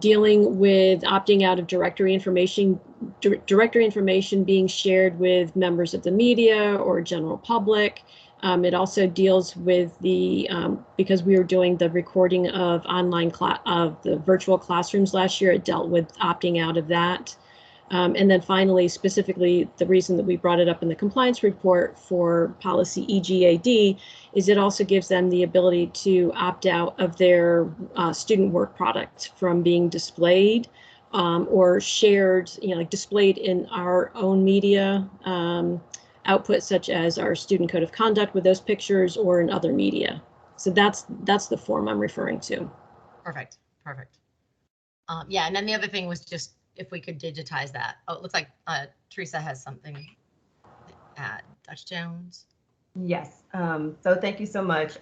dealing with opting out of directory information being shared with members of the media or general public. It also deals with because we were doing the recording of of the virtual classrooms last year, it dealt with opting out of that. And then finally, specifically, the reason that we brought it up in the compliance report for policy EGAD is it also gives them the ability to opt out of their student work product from being displayed or shared, like displayed in our own media output, such as our student code of conduct with those pictures or in other media. So that's the form I'm referring to. Perfect. Yeah, and then the other thing was just if we could digitize that. Oh, it looks like Teresa has something to add. Dr. Jones? Yes, so thank you so much.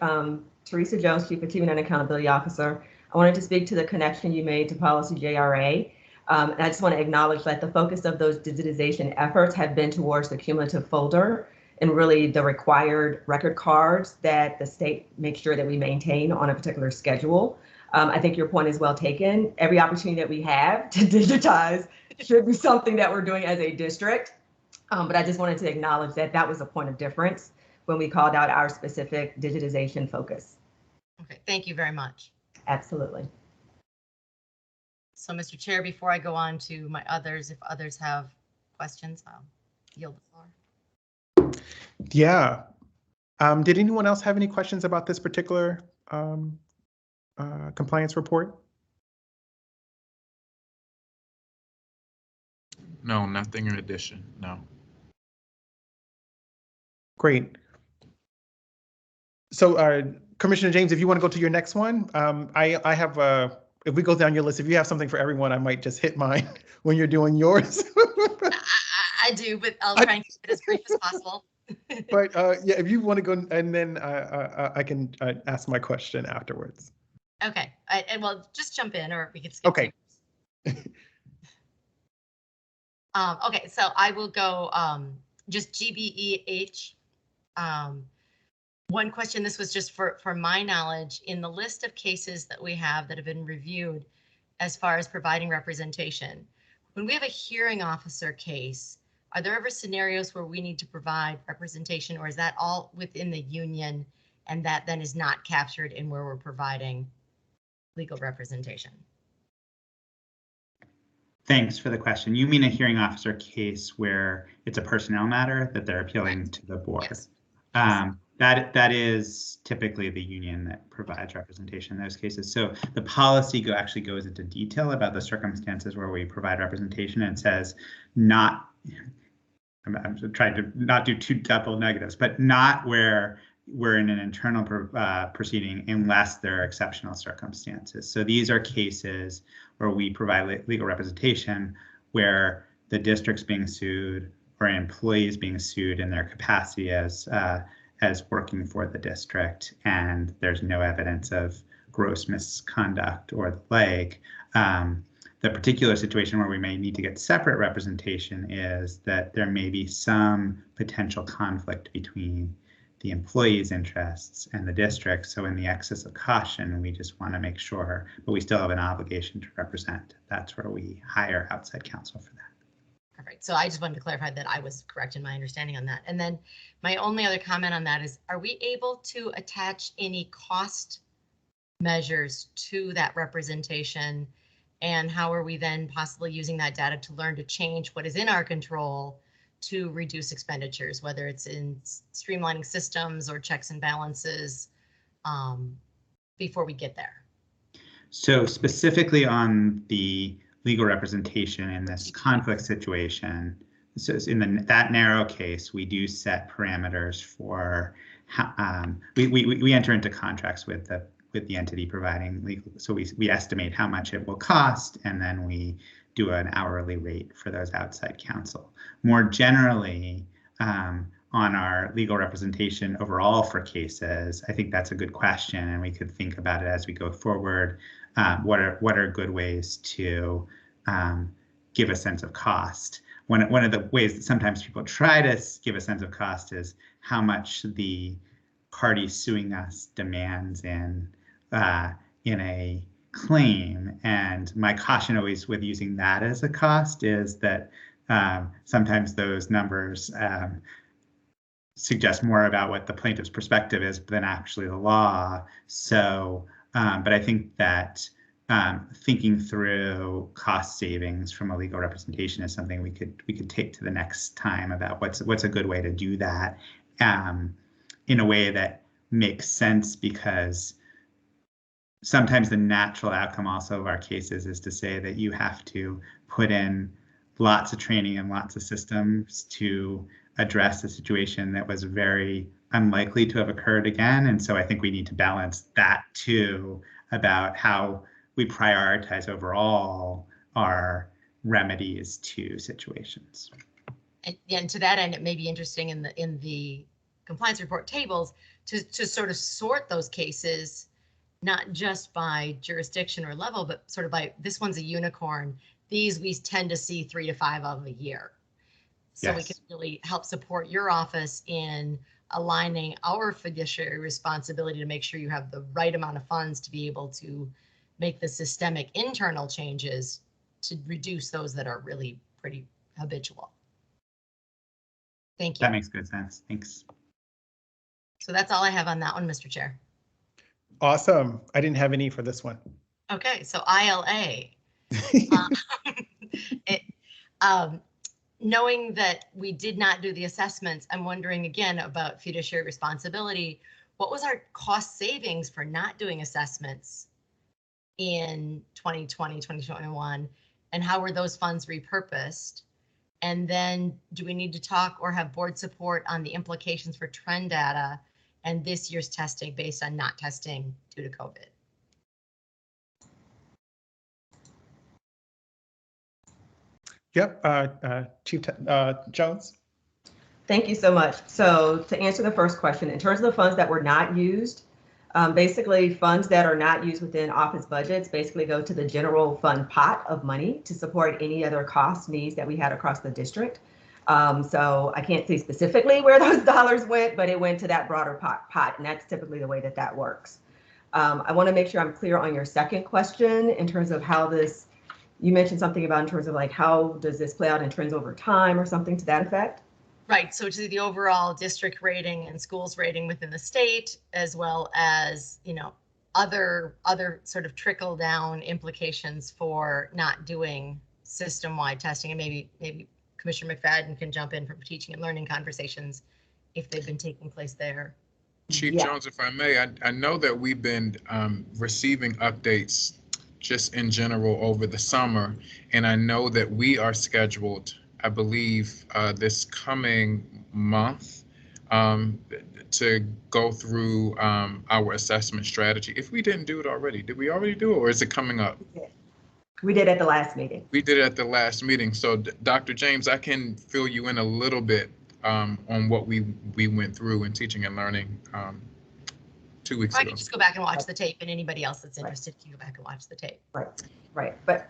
Teresa Jones, Chief Achievement and Accountability Officer. I wanted to speak to the connection you made to policy JRA. And I just want to acknowledge that the focus of those digitization efforts have been towards the cumulative folder and really the required record cards that the state makes sure that we maintain on a particular schedule. I think your point is well taken. Every opportunity that we have to digitize should be something that we're doing as a district. But I just wanted to acknowledge that that was a point of difference when we called out our specific digitization focus. Okay, thank you very much. Absolutely. So, Mr. Chair, before I go on to my others, if others have questions, I'll yield the floor. Yeah. Did anyone else have any questions about this particular compliance report? No, nothing in addition. No. Great. So, Commissioner James, if you want to go to your next one, I have, if we go down your list, if you have something for everyone, I might just hit mine when you're doing yours. I do, but I'll try and keep it as brief as possible. But yeah, if you want to go, and then I can ask my question afterwards. Okay, and well, just jump in, or we could skip. Okay. Okay, so I will go just GBEH. One question, this was just for my knowledge, in the list of cases that we have that have been reviewed as far as providing representation, when we have a hearing officer case, are there ever scenarios where we need to provide representation, or is that all within the union and that then is not captured in where we're providing legal representation? Thanks for the question. You mean a hearing officer case where it's a personnel matter that they're appealing to the board? Yes. That is typically the union that provides representation in those cases. So the policy actually goes into detail about the circumstances where we provide representation, and says not, I'm trying to not do two double negatives, but not where we're in an internal proceeding unless there are exceptional circumstances. So these are cases where we provide legal representation where the district's being sued or an employee is being sued in their capacity as working for the district, and there's no evidence of gross misconduct or the like. The particular situation where we may need to get separate representation is that there may be some potential conflict between the employee's interests and the district. So in the excess of caution, we just want to make sure, but we still have an obligation to represent. That's where we hire outside counsel for that. Perfect. So I just wanted to clarify that I was correct in my understanding on that. And then my only other comment on that is, are we able to attach any cost measures to that representation? And how are we then possibly using that data to learn to change what is in our control to reduce expenditures, whether it's in streamlining systems or checks and balances before we get there? So specifically on the legal representation in this conflict situation, so in that narrow case, we do set parameters for how we enter into contracts with the entity providing legal. So we estimate how much it will cost, and then we do an hourly rate for those outside counsel. More generally, on our legal representation overall for cases, I think that's a good question, and we could think about it as we go forward. What are good ways to give a sense of cost? One of the ways that sometimes people try to give a sense of cost is how much the party suing us demands in a claim. And my caution always with using that as a cost is that sometimes those numbers suggest more about what the plaintiff's perspective is than actually the law. So, but I think that thinking through cost savings from a legal representation is something we could take to the next time about what's a good way to do that in a way that makes sense, because sometimes the natural outcome also of our cases is to say that you have to put in lots of training and lots of systems to address a situation that was very unlikely to have occurred again. And so I think we need to balance that too, about how we prioritize overall our remedies to situations. And to that end, it may be interesting in the compliance report tables to sort of sort those cases, not just by jurisdiction or level, but sort of by, this one's a unicorn. These we tend to see 3 to 5 of a year. So yes, we can really help support your office in aligning our fiduciary responsibility to make sure you have the right amount of funds to be able to make the systemic internal changes to reduce those that are really pretty habitual. Thank you. That makes good sense. Thanks. So that's all I have on that one, Mr. Chair. Awesome. I didn't have any for this one. Okay, so ILA. Knowing that we did not do the assessments, I'm wondering again about fiduciary responsibility. What was our cost savings for not doing assessments in 2020, 2021, and how were those funds repurposed? And then do we need to talk or have board support on the implications for trend data and this year's testing based on not testing due to COVID? Yep, Chief Jones. Thank you so much. So to answer the first question, in terms of the funds that were not used, basically funds that are not used within office budgets basically go to the general fund pot of money to support any other cost needs that we had across the district. So I can't say specifically where those dollars went, but it went to that broader pot, and that's typically the way that that works. I want to make sure I'm clear on your second question in terms of how this, you mentioned something about in terms of like, how does this play out in trends over time or something to that effect? Right, so to the overall district rating and schools rating within the state, as well as, you know, other sort of trickle down implications for not doing system-wide testing, and maybe Commissioner McFadden can jump in from teaching and learning conversations if they've been taking place there. Chief Jones, if I may, I know that we've been receiving updates just in general over the summer, and I know that we are scheduled, I believe, this coming month to go through our assessment strategy. If we didn't do it already, did we already do it, or is it coming up? We did at the last meeting. We did it at the last meeting. So Dr. James, I can fill you in a little bit on what we went through in teaching and learning 2 weeks ago. I can just go back and watch the tape, and anybody else that's interested can go back and watch the tape. Right. But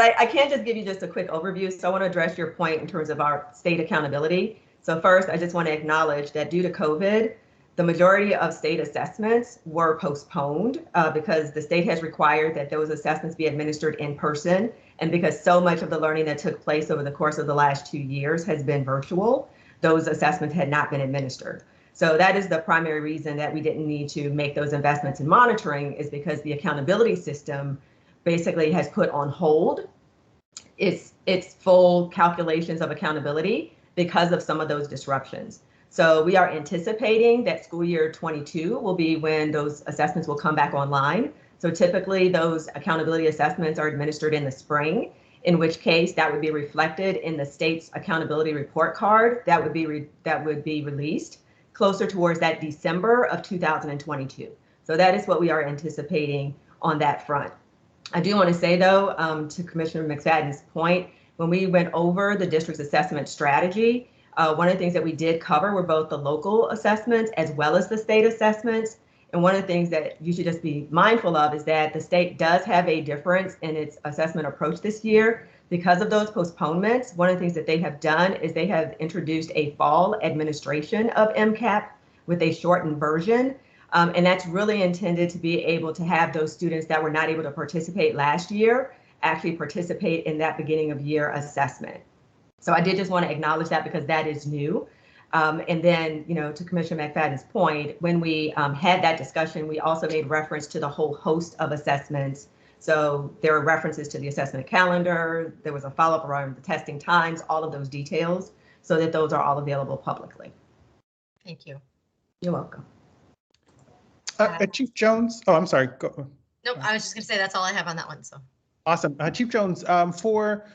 I can't just give you just a quick overview. So I want to address your point in terms of our state accountability. So first, I just want to acknowledge that due to COVID, the majority of state assessments were postponed because the state has required that those assessments be administered in person. And because so much of the learning that took place over the course of the last 2 years has been virtual, those assessments had not been administered. So that is the primary reason that we didn't need to make those investments in monitoring, is because the accountability system basically has put on hold its full calculations of accountability because of some of those disruptions. So we are anticipating that school year 22 will be when those assessments will come back online. So typically those accountability assessments are administered in the spring, in which case that would be reflected in the state's accountability report card that would be released closer towards that December of 2022. So that is what we are anticipating on that front. I do want to say, though, to Commissioner McFadden's point, when we went over the district's assessment strategy, one of the things that we did cover were both the local assessments as well as the state assessments. And one of the things that you should just be mindful of is that the state does have a difference in its assessment approach this year. Because of those postponements, one of the things that they have done is they have introduced a fall administration of MCAP with a shortened version. And that's really intended to be able to have those students that were not able to participate last year actually participate in that beginning of year assessment. So I did just want to acknowledge that because that is new. And then, you know, to Commissioner McFadden's point, when we had that discussion, we also made reference to the whole host of assessments. So there are references to the assessment calendar. There was a follow-up around the testing times, all of those details, so that those are all available publicly. Thank you. You're welcome. Chief Jones. Oh, I'm sorry. Go. Nope, I was just going to say that's all I have on that one. So awesome. Chief Jones, for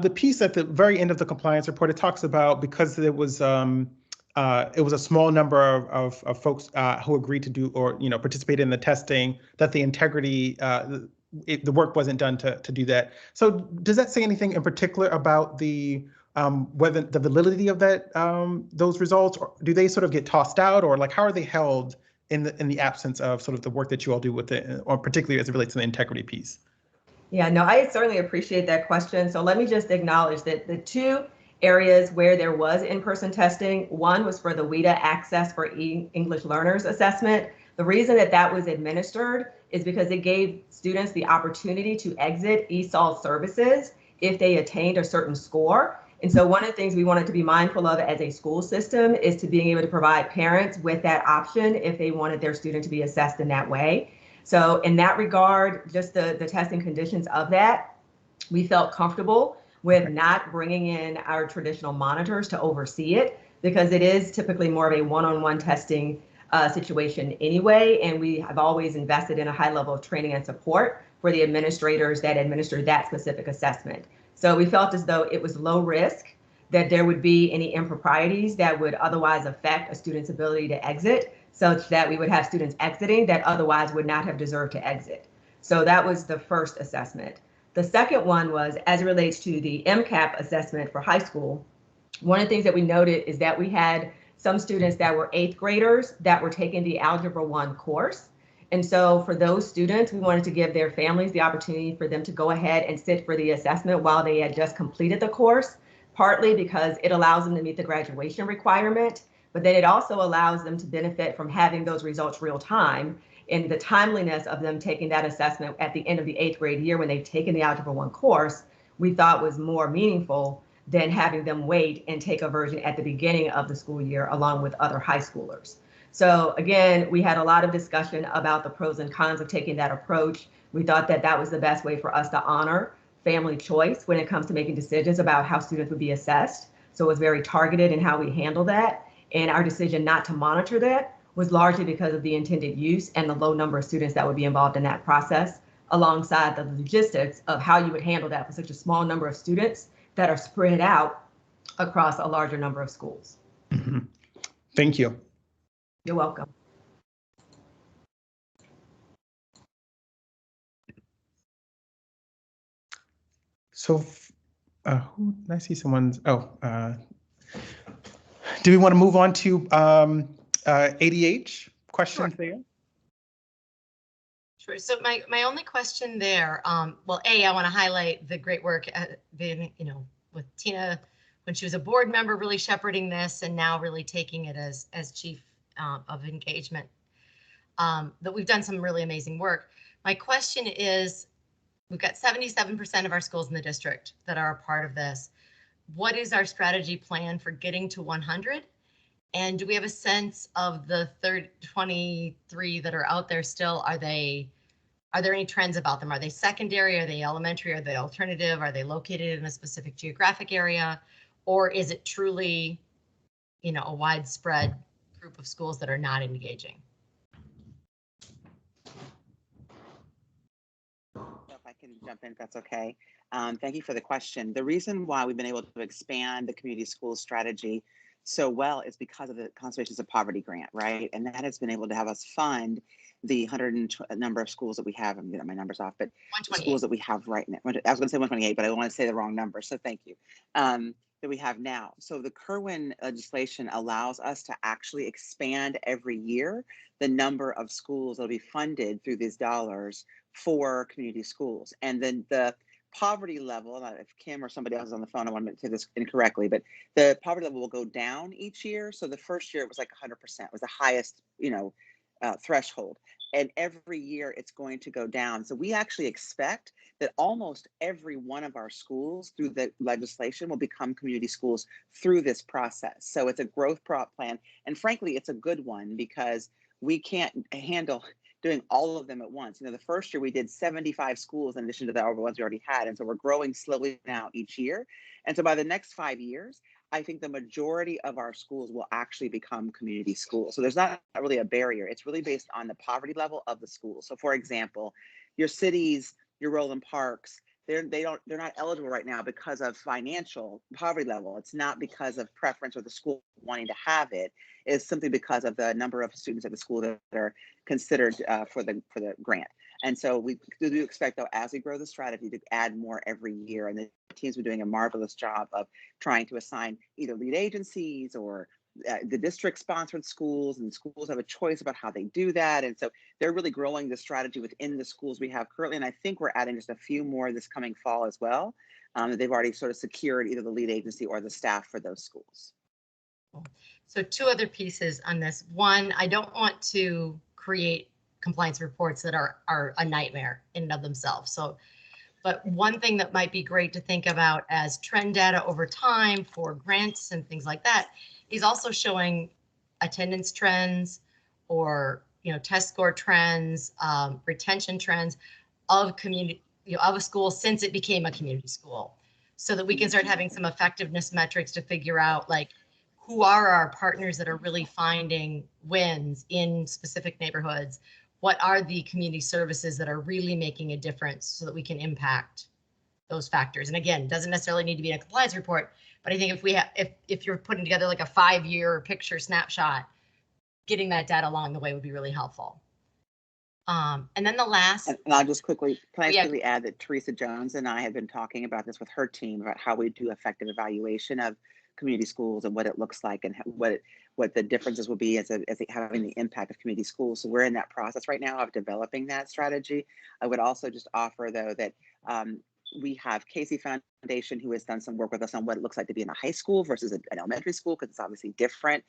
the piece at the very end of the compliance report, it talks about because it was a small number of folks who agreed to do or participate in the testing, that the integrity, the work wasn't done to do that. So does that say anything in particular about the whether the validity of that those results, or do they sort of get tossed out, or like how are they held in the absence of sort of the work that you all do with it, or particularly as it relates to the integrity piece? Yeah, no, I certainly appreciate that question. So let me just acknowledge that the two areas where there was in-person testing, one was for the WIDA Access for English Learners assessment. The reason that that was administered is because it gave students the opportunity to exit ESOL services if they attained a certain score. And so one of the things we wanted to be mindful of as a school system is to being able to provide parents with that option if they wanted their student to be assessed in that way. So in that regard, just the testing conditions of that, we felt comfortable with not bringing in our traditional monitors to oversee it, because it is typically more of a one-on-one testing situation anyway. And we have always invested in a high level of training and support for the administrators that administer that specific assessment. So we felt as though it was low risk that there would be any improprieties that would otherwise affect a student's ability to exit, such that we would have students exiting that otherwise would not have deserved to exit. So that was the first assessment. The second one was as it relates to the MCAP assessment for high school. One of the things that we noted is that we had some students that were 8th graders that were taking the Algebra 1 course. And so for those students, we wanted to give their families the opportunity for them to go ahead and sit for the assessment while they had just completed the course, partly because it allows them to meet the graduation requirement, but then it also allows them to benefit from having those results real time, and the timeliness of them taking that assessment at the end of the 8th grade year when they've taken the Algebra 1 course, we thought was more meaningful than having them wait and take a version at the beginning of the school year along with other high schoolers. So again, we had a lot of discussion about the pros and cons of taking that approach. We thought that that was the best way for us to honor family choice when it comes to making decisions about how students would be assessed. So it was very targeted in how we handle that. And our decision not to monitor that was largely because of the intended use and the low number of students that would be involved in that process, alongside the logistics of how you would handle that for such a small number of students that are spread out across a larger number of schools. Mm-hmm. Thank you. You're welcome. So, I see someone's, do we want to move on to ADH questions there? Sure. So my only question there, well, I want to highlight the great work with Tina when she was a board member, really shepherding this, and now really taking it as chief of engagement. That we've done some really amazing work. My question is, we've got 77% of our schools in the district that are a part of this. What is our strategy plan for getting to 100? And do we have a sense of the 23 that are out there still? Are there any trends about them? Are they secondary? Are they elementary? Are they alternative? Are they located in a specific geographic area? Or is it truly, a widespread group of schools that are not engaging? If I can jump in, if that's okay. Thank you for the question. The reason why we've been able to expand the community schools strategy so well is because of the Conservation of Poverty grant, right? And that has been able to have us fund the number of schools that we have. I'm getting my numbers off, but schools that we have right now. I was going to say 128, but I don't want to say the wrong number. So thank you. That we have now. So the Kerwin legislation allows us to actually expand every year the number of schools that will be funded through these dollars for community schools. And then the poverty level, if Kim or somebody else is on the phone, I want to say this incorrectly, but the poverty level will go down each year. So the first year it was like 100%, was the highest, threshold. And every year it's going to go down. So we actually expect that almost every one of our schools through the legislation will become community schools through this process. So it's a growth plan. And frankly, it's a good one because we can't handle doing all of them at once. The first year we did 75 schools in addition to the ones we already had. And so we're growing slowly now each year. And so by the next 5 years, I think the majority of our schools will actually become community schools. So there's not really a barrier. It's really based on the poverty level of the school. So for example, your cities, your Roland Parks, they're not eligible right now because of financial poverty level. It's not because of preference or the school wanting to have it. It's simply because of the number of students at the school that are considered for the grant. And so we do expect, though, as we grow the strategy, to add more every year. And the teams are doing a marvelous job of trying to assign either lead agencies or the district-sponsored schools, and schools have a choice about how they do that. And so they're really growing the strategy within the schools we have currently. And I think we're adding just a few more this coming fall as well. They've already sort of secured either the lead agency or the staff for those schools. So two other pieces on this. One, I don't want to create compliance reports that are a nightmare in and of themselves. So, but one thing that might be great to think about as trend data over time for grants and things like that is also showing attendance trends or, you know, test score trends, retention trends of community, you know, of a school since it became a community school, so that we can start having some effectiveness metrics to figure out like who are our partners that are really finding wins in specific neighborhoods. What are the community services that are really making a difference so that we can impact those factors? And again, doesn't necessarily need to be in a compliance report, but I think if we have, if you're putting together like a 5-year picture snapshot, getting that data along the way would be really helpful. And then the last. And I'll just quickly, can I just quickly add that Teresa Jones and I have been talking about this with her team about how we do effective evaluation of community schools and what it looks like and what the differences will be as having the impact of community schools. So we're in that process right now of developing that strategy. I would also just offer though that we have Casey Foundation who has done some work with us on what it looks like to be in a high school versus an elementary school, because it's obviously different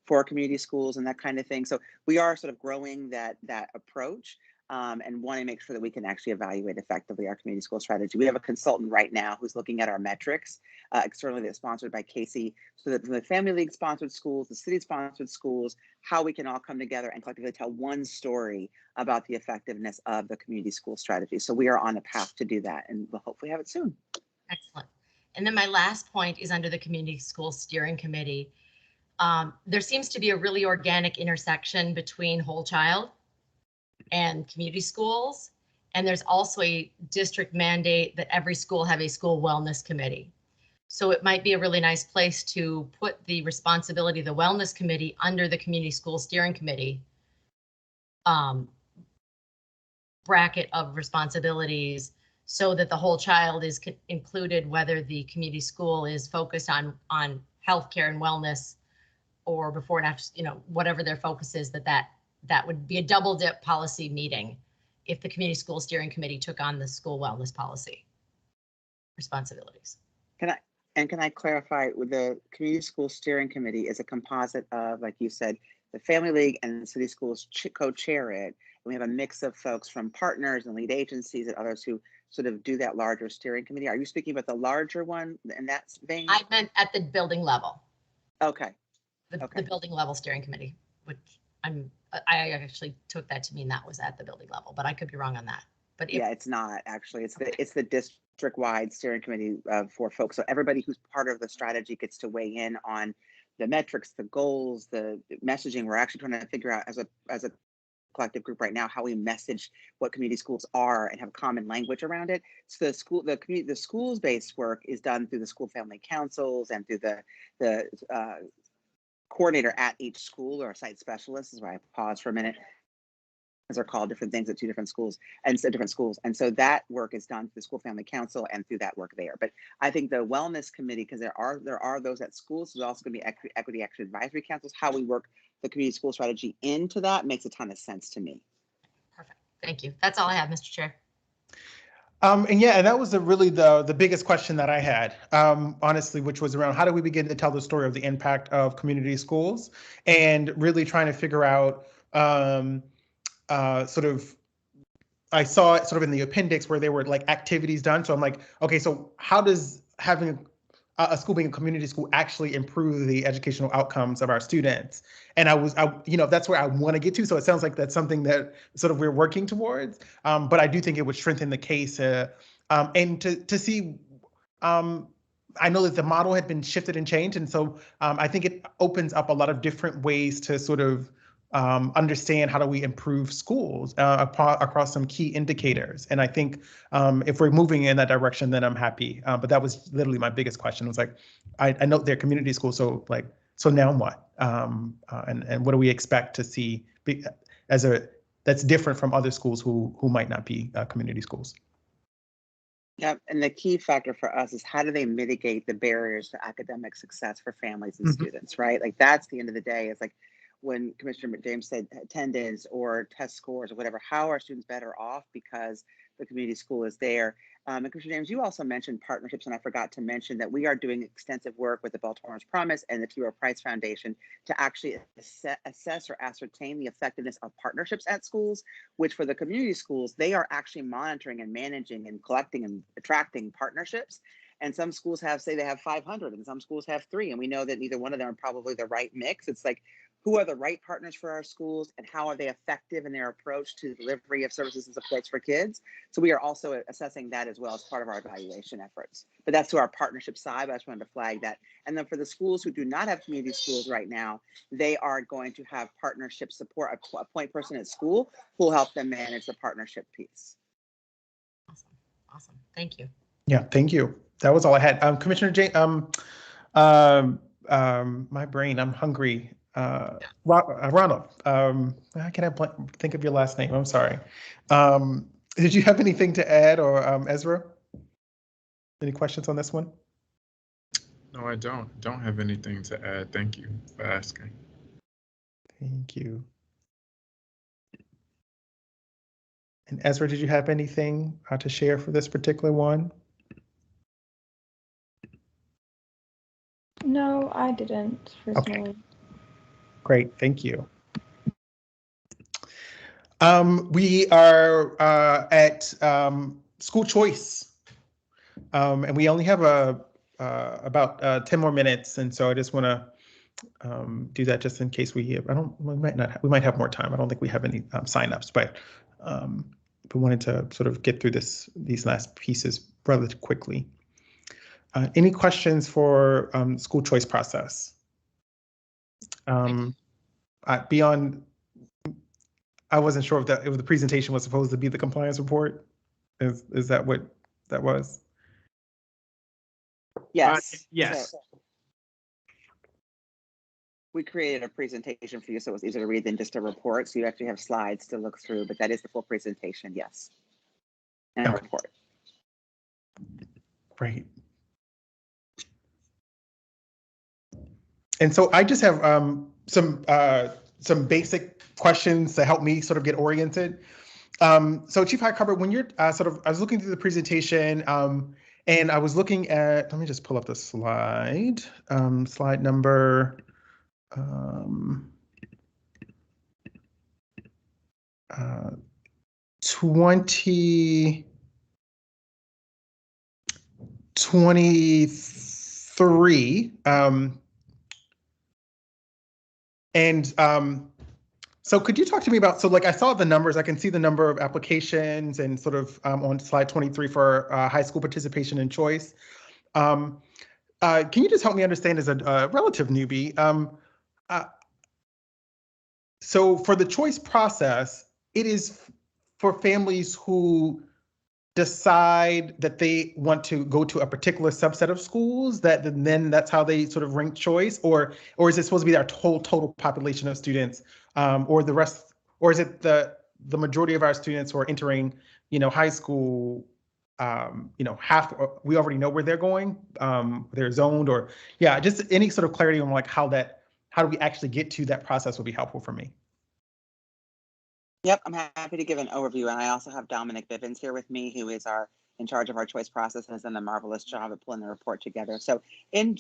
for community schools and that kind of thing. So we are sort of growing that approach and want to make sure that we can actually evaluate effectively our community school strategy. We have a consultant right now who's looking at our metrics externally that's sponsored by Casey, so that the Family League sponsored schools, the city sponsored schools, how we can all come together and collectively tell one story about the effectiveness of the community school strategy. So we are on a path to do that, and we'll hopefully have it soon. Excellent. And then my last point is under the Community School Steering Committee. There seems to be a really organic intersection between whole child and community schools. And there's also a district mandate that every school have a school wellness committee. So it might be a really nice place to put the responsibility of the wellness committee under the Community School Steering Committee bracket of responsibilities, so that the whole child is included, whether the community school is focused on healthcare and wellness, or before and after, you know, whatever their focus is, that would be a double dip policy meeting if the Community School Steering Committee took on the school wellness policy responsibilities. Can I clarify, with the Community School Steering Committee is a composite of, like you said, the Family League and the city schools co-chair it. And we have a mix of folks from partners and lead agencies and others who sort of do that larger steering committee. Are you speaking about the larger one in that vein? I meant at the building level. Okay. The building level steering committee, which I actually took that to mean that was at the building level, but I could be wrong on that. But yeah, it's not actually. It's the district-wide steering committee for folks. So everybody who's part of the strategy gets to weigh in on the metrics, the goals, the messaging. We're actually trying to figure out as a collective group right now how we message what community schools are and have common language around it. So the schools-based work is done through the school family councils and through the coordinator at each school, or a site specialist, is where I pause for a minute, as they're called different things at two different schools, and so different schools. And so that work is done through the school family council and through that work there. But I think the wellness committee, because there are those at schools, there's also going to be equity action advisory councils. How we work the community school strategy into that makes a ton of sense to me. Perfect. Thank you. That's all I have, Mr. Chair. And yeah, and that was really the biggest question that I had, honestly, which was around how do we begin to tell the story of the impact of community schools, and really trying to figure out sort of, I saw it sort of in the appendix where there were like activities done. So I'm like, okay, so how does having a school being a community school actually improve the educational outcomes of our students? And that's where I want to get to. So it sounds like that's something that sort of we're working towards. But I do think it would strengthen the case and to see, I know that the model had been shifted and changed. And so I think it opens up a lot of different ways to sort of understand how do we improve schools across some key indicators. And I think if we're moving in that direction, then I'm happy. But that was literally my biggest question. It was like, I know they're community schools, so now what? And what do we expect to see that's different from other schools who might not be community schools? Yeah, and the key factor for us is how do they mitigate the barriers to academic success for families and students, right? Like that's the end of the day. It's like, when Commissioner James said attendance or test scores or whatever, how are students better off because the community school is there? And Commissioner James, you also mentioned partnerships, and I forgot to mention that we are doing extensive work with the Baltimore's Promise and the T. Rowe Price Foundation to actually assess or ascertain the effectiveness of partnerships at schools, which for the community schools, they are actually monitoring and managing and collecting and attracting partnerships. And some schools say they have 500 and some schools have 3. And we know that neither one of them are probably the right mix. It's like, who are the right partners for our schools and how are they effective in their approach to delivery of services and supports for kids? So we are also assessing that as well as part of our evaluation efforts. But that's to our partnership side, but I just wanted to flag that. And then for the schools who do not have community schools right now, they are going to have partnership support, a point person at school who will help them manage the partnership piece. Awesome. Thank you. Yeah, thank you. That was all I had. Commissioner Jane, my brain, I'm hungry. Ronald, how can I think of your last name? I'm sorry. Did you have anything to add, or Ezra? Any questions on this one? No, I don't have anything to add. Thank you for asking. Thank you. And Ezra, did you have anything to share for this particular one? No, I didn't personally. Okay. Great, thank you. We are at school choice, and we only have about 10 more minutes, and so I just want to do that just in case we might have more time. I don't think we have any signups, but we wanted to sort of get through these last pieces rather quickly. Any questions for school choice process? Beyond, I wasn't sure if the presentation was supposed to be the compliance report. Is that what that was? Yes. Yes. So we created a presentation for you, so it was easier to read than just a report. So you actually have slides to look through, but that is the full presentation, yes. And a report. Great. And so I just have some basic questions to help me sort of get oriented. So Chief Highcover, when you're I was looking through the presentation, and I was looking at, let me just pull up the slide, slide number 23. So could you talk to me about, so like I saw the numbers, I can see the number of applications and sort of on slide 23 for high school participation and choice. Can you just help me understand as a relative newbie? So for the choice process, it is for families who decide that they want to go to a particular subset of schools, then that's how they sort of rank choice, or is it supposed to be our total population of students, or the rest, or is it the majority of our students who are entering, high school, half, we already know where they're going, they're zoned, or just any sort of clarity on like how do we actually get to that process would be helpful for me. Yep, I'm happy to give an overview, and I also have Dominic Bivens here with me, who is in charge of our choice process and has done a marvelous job of pulling the report together. So in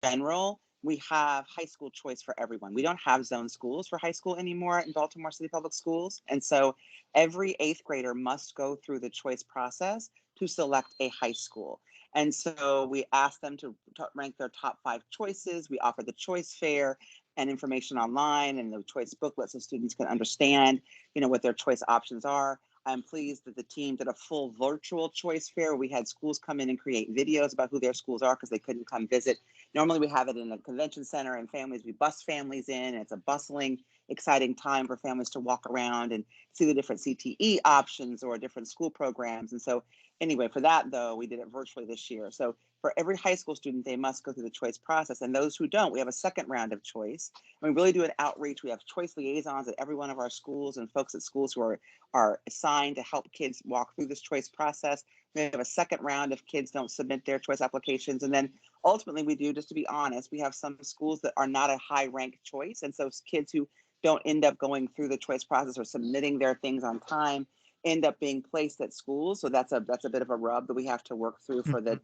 general, we have high school choice for everyone. We don't have zone schools for high school anymore in Baltimore City Public Schools, and so every 8th grader must go through the choice process to select a high school. And so we ask them to rank their top 5 choices. We offer the choice fair and information online and the choice booklet so students can understand, what their choice options are. I'm pleased that the team did a full virtual choice fair. We had schools come in and create videos about who their schools are because they couldn't come visit. Normally we have it in a convention center and we bus families in. It's a bustling, exciting time for families to walk around and see the different CTE options or different school programs. And so Anyway, for that though, we did it virtually this year. So for every high school student, they must go through the choice process. And those who don't, we have a second round of choice. And we really do an outreach. We have choice liaisons at every one of our schools and folks at schools who are assigned to help kids walk through this choice process. We have a second round if kids don't submit their choice applications. And then ultimately we do, just to be honest, we have some schools that are not a high rank choice. And so kids who don't end up going through the choice process or submitting their things on time end up being placed at schools. So that's a bit of a rub that we have to work through for the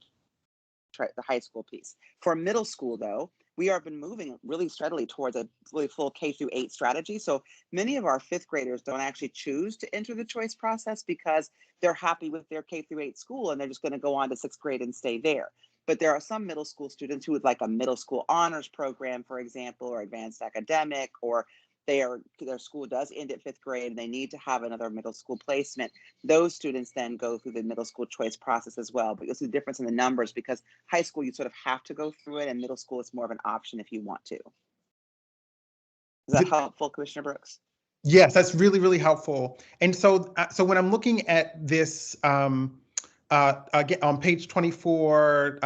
high school piece. For middle school though, we have been moving really steadily towards a really full K-8 strategy. So many of our fifth graders don't actually choose to enter the choice process because they're happy with their K-8 school and they're just going to go on to sixth grade and stay there. But there are some middle school students who would like a middle school honors program, for example, or advanced academic, or their school does end at fifth grade and they need to have another middle school placement. Those students then go through the middle school choice process as well. But you'll see the difference in the numbers because high school, you sort of have to go through it, and middle school is more of an option if you want to. Is that helpful, Commissioner Brooks? Yes, that's really, really helpful. And so, so when I'm looking at this, again, on page 24,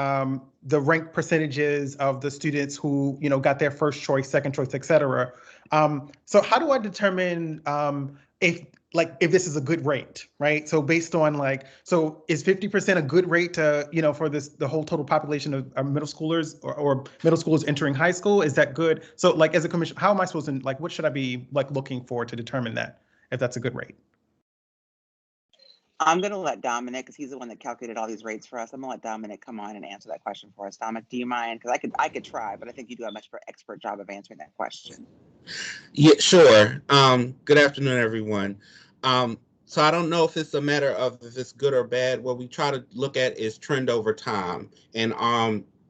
the ranked percentages of the students who, got their first choice, second choice, et cetera. So how do I determine if this is a good rate, right? So based on so is 50% a good rate to, for the whole total population of middle schoolers or middle schoolers entering high school? Is that good? So as a commission, how am I supposed to, what should I be looking for to determine that, if that's a good rate? I'm going to let Dominic, because he's the one that calculated all these rates for us. I'm going to let Dominic come on and answer that question for us. Dominic, do you mind? Because I could try, but I think you do a much more expert job of answering that question. Yeah, sure. Good afternoon, everyone. So I don't know if it's a matter of if it's good or bad. What we try to look at is trend over time, and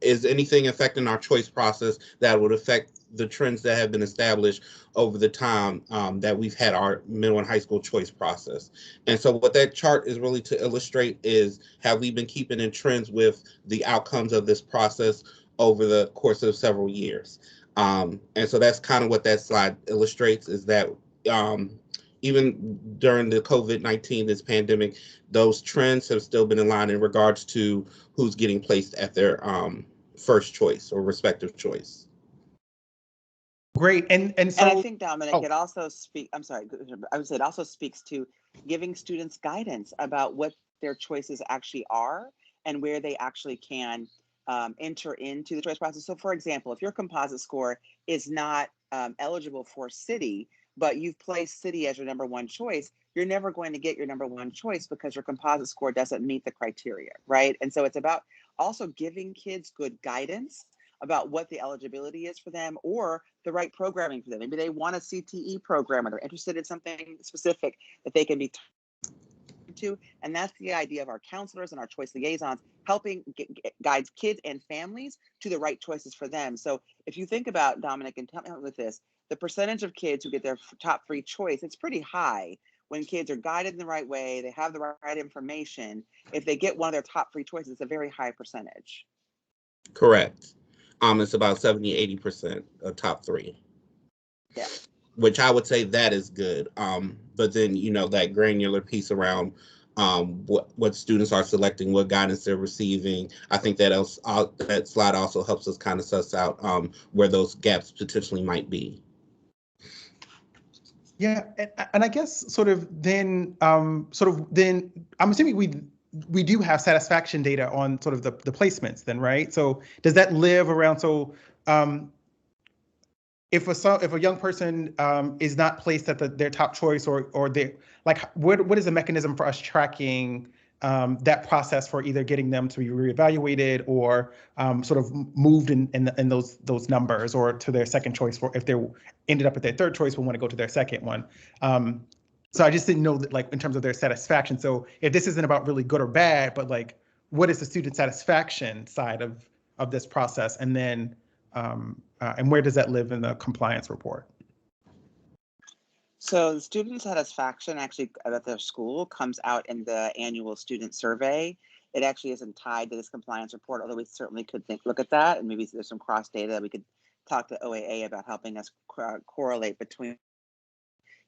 is anything affecting our choice process that would affect the trends that have been established over the time that we've had our middle and high school choice process. And so what that chart is really to illustrate is, have we been keeping in trends with the outcomes of this process over the course of several years? And so that's kind of what that slide illustrates, is that even during the COVID-19, this pandemic, those trends have still been in line in regards to who's getting placed at their first choice or respective choice. Great. And so I think, Dominic, it also I would say it also speaks to giving students guidance about what their choices actually are and where they actually can enter into the choice process. So for example, if your composite score is not eligible for city, but you've placed city as your number one choice, you're never going to get your number one choice because your composite score doesn't meet the criteria, right? And so it's about also giving kids good guidance about what the eligibility is for them or the right programming for them. Maybe they want a CTE program or they're interested in something specific that they can be to. And that's the idea of our counselors and our choice liaisons, helping guide kids and families to the right choices for them. So if you think about, Dominic, and help me with this, the percentage of kids who get their top three choice, it's pretty high when kids are guided in the right way, they have the right information. If they get one of their top three choices, it's a very high percentage. Correct. It's about 70-80% of top three. Yeah. Which I would say that is good. But then, that granular piece around what students are selecting, what guidance they're receiving, I think that slide also helps us kind of suss out where those gaps potentially might be. Yeah, and I guess then I'm assuming we do have satisfaction data on sort of the placements then, right? So does that live around, if a young person is not placed at their top choice or they what is the mechanism for us tracking that process for either getting them to be reevaluated or sort of moved in those numbers or to their second choice, for if they ended up at their third choice, we want to go to their second one. So I just didn't know that in terms of their satisfaction. So if this isn't about really good or bad, but what is the student satisfaction side of this process, and then and where does that live in the compliance report? So the student satisfaction actually at their school comes out in the annual student survey. It actually isn't tied to this compliance report, although we certainly could look at that, and maybe there's some cross data that we could talk to OAA about helping us correlate between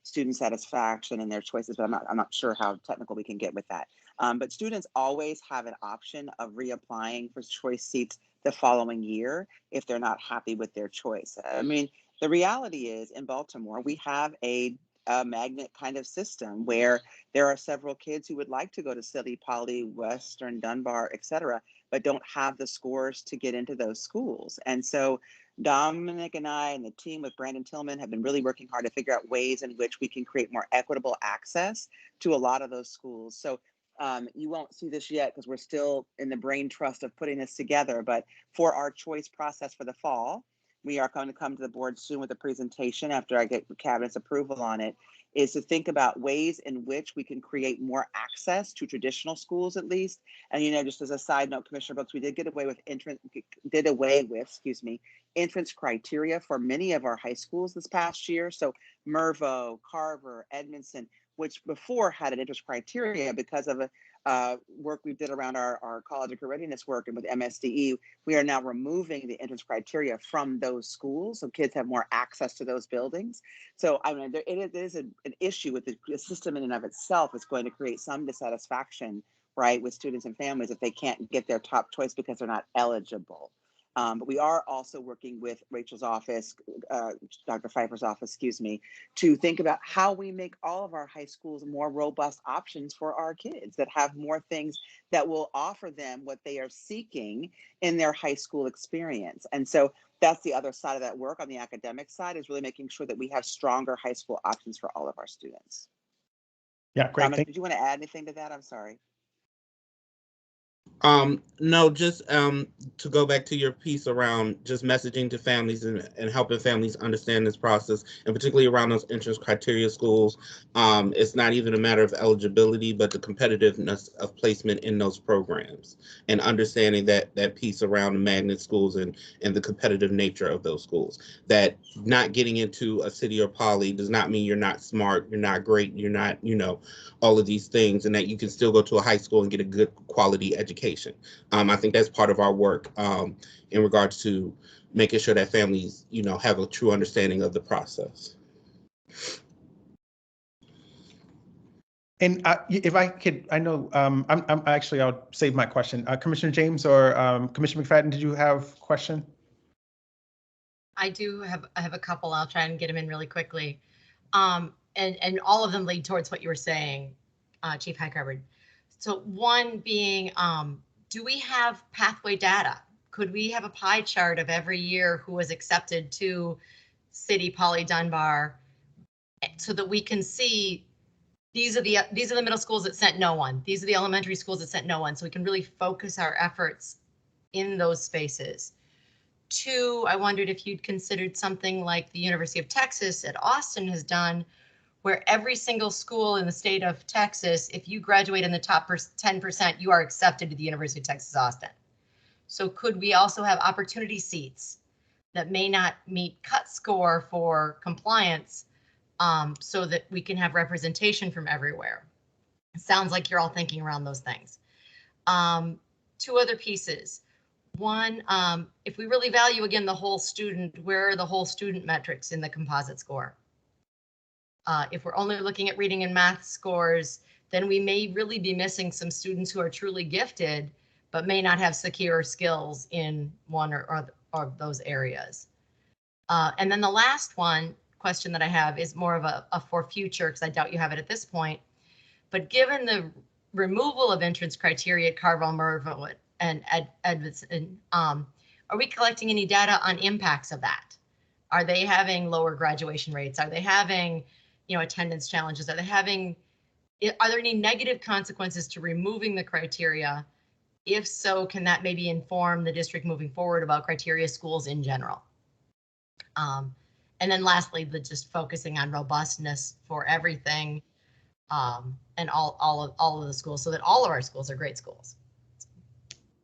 student satisfaction and their choices, but I'm not sure how technical we can get with that. But students always have an option of reapplying for choice seats the following year if they're not happy with their choice. I mean, the reality is in Baltimore, we have a magnet kind of system where there are several kids who would like to go to City, Poly, Western, Dunbar, et cetera, but don't have the scores to get into those schools. And so Dominic and I and the team with Brandon Tillman have been really working hard to figure out ways in which we can create more equitable access to a lot of those schools. So you won't see this yet because we're still in the brain trust of putting this together, but for our choice process for the fall, we are going to come to the board soon with a presentation after I get the cabinet's approval on it, is to think about ways in which we can create more access to traditional schools at least. And, you know, just as a side note, Commissioner Brooks, we did get away with entrance criteria for many of our high schools this past year. So Mervo, Carver, Edmondson, which before had an entrance criteria because of work we did around our college and career readiness work and with MSDE, we are now removing the entrance criteria from those schools so kids have more access to those buildings. So I mean, it is an issue with the system in and of itself. It's going to create some dissatisfaction, right, with students and families if they can't get their top choice because they're not eligible. But we are also working with Rachel's office, Dr. Pfeiffer's office, excuse me, to think about how we make all of our high schools more robust options for our kids that have more things that will offer them what they are seeking in their high school experience. And so that's the other side of that work on the academic side, is really making sure that we have stronger high school options for all of our students. Yeah, great. Dominic, did you want to add anything to that? I'm sorry. No, just to go back to your piece around just messaging to families and helping families understand this process, and particularly around those entrance criteria schools. It's not even a matter of eligibility, but the competitiveness of placement in those programs and understanding that piece around the magnet schools and the competitive nature of those schools. That not getting into a city or poly does not mean you're not smart, you're not great, you're not, you know, all of these things, and that you can still go to a high school and get a good quality education. I think that's part of our work in regards to making sure that families, you know, have a true understanding of the process. And if I could, I know I'm actually, I'll save my question. Commissioner James or Commissioner McFadden, did you have a question? I have a couple. I'll try and get them in really quickly. And all of them lead towards what you were saying, Chief Highcarbon. So one being, do we have pathway data? Could we have a pie chart of every year who was accepted to City, Poly, Dunbar, so that we can see these are the middle schools that sent no one. These are the elementary schools that sent no one. So we can really focus our efforts in those spaces. Two, I wondered if you'd considered something like the University of Texas at Austin has done, where every single school in the state of Texas, if you graduate in the top 10%, you are accepted to the University of Texas Austin. So could we also have opportunity seats that may not meet cut score for compliance, so that we can have representation from everywhere? It sounds like you're all thinking around those things. Two other pieces. One, if we really value, again, the whole student, where are the whole student metrics in the composite score? If we're only looking at reading and math scores, then we may really be missing some students who are truly gifted, but may not have secure skills in one or those areas. And then the last question that I have is more of a for future, because I doubt you have it at this point. But given the removal of entrance criteria at Carvel, Mervo, and Edmondson, are we collecting any data on impacts of that? Are they having lower graduation rates? Are they having, you know, attendance challenges? Are there any negative consequences to removing the criteria? If so, can that maybe inform the district moving forward about criteria schools in general? And then lastly, just focusing on robustness for everything, and all of the schools, so that all of our schools are great schools.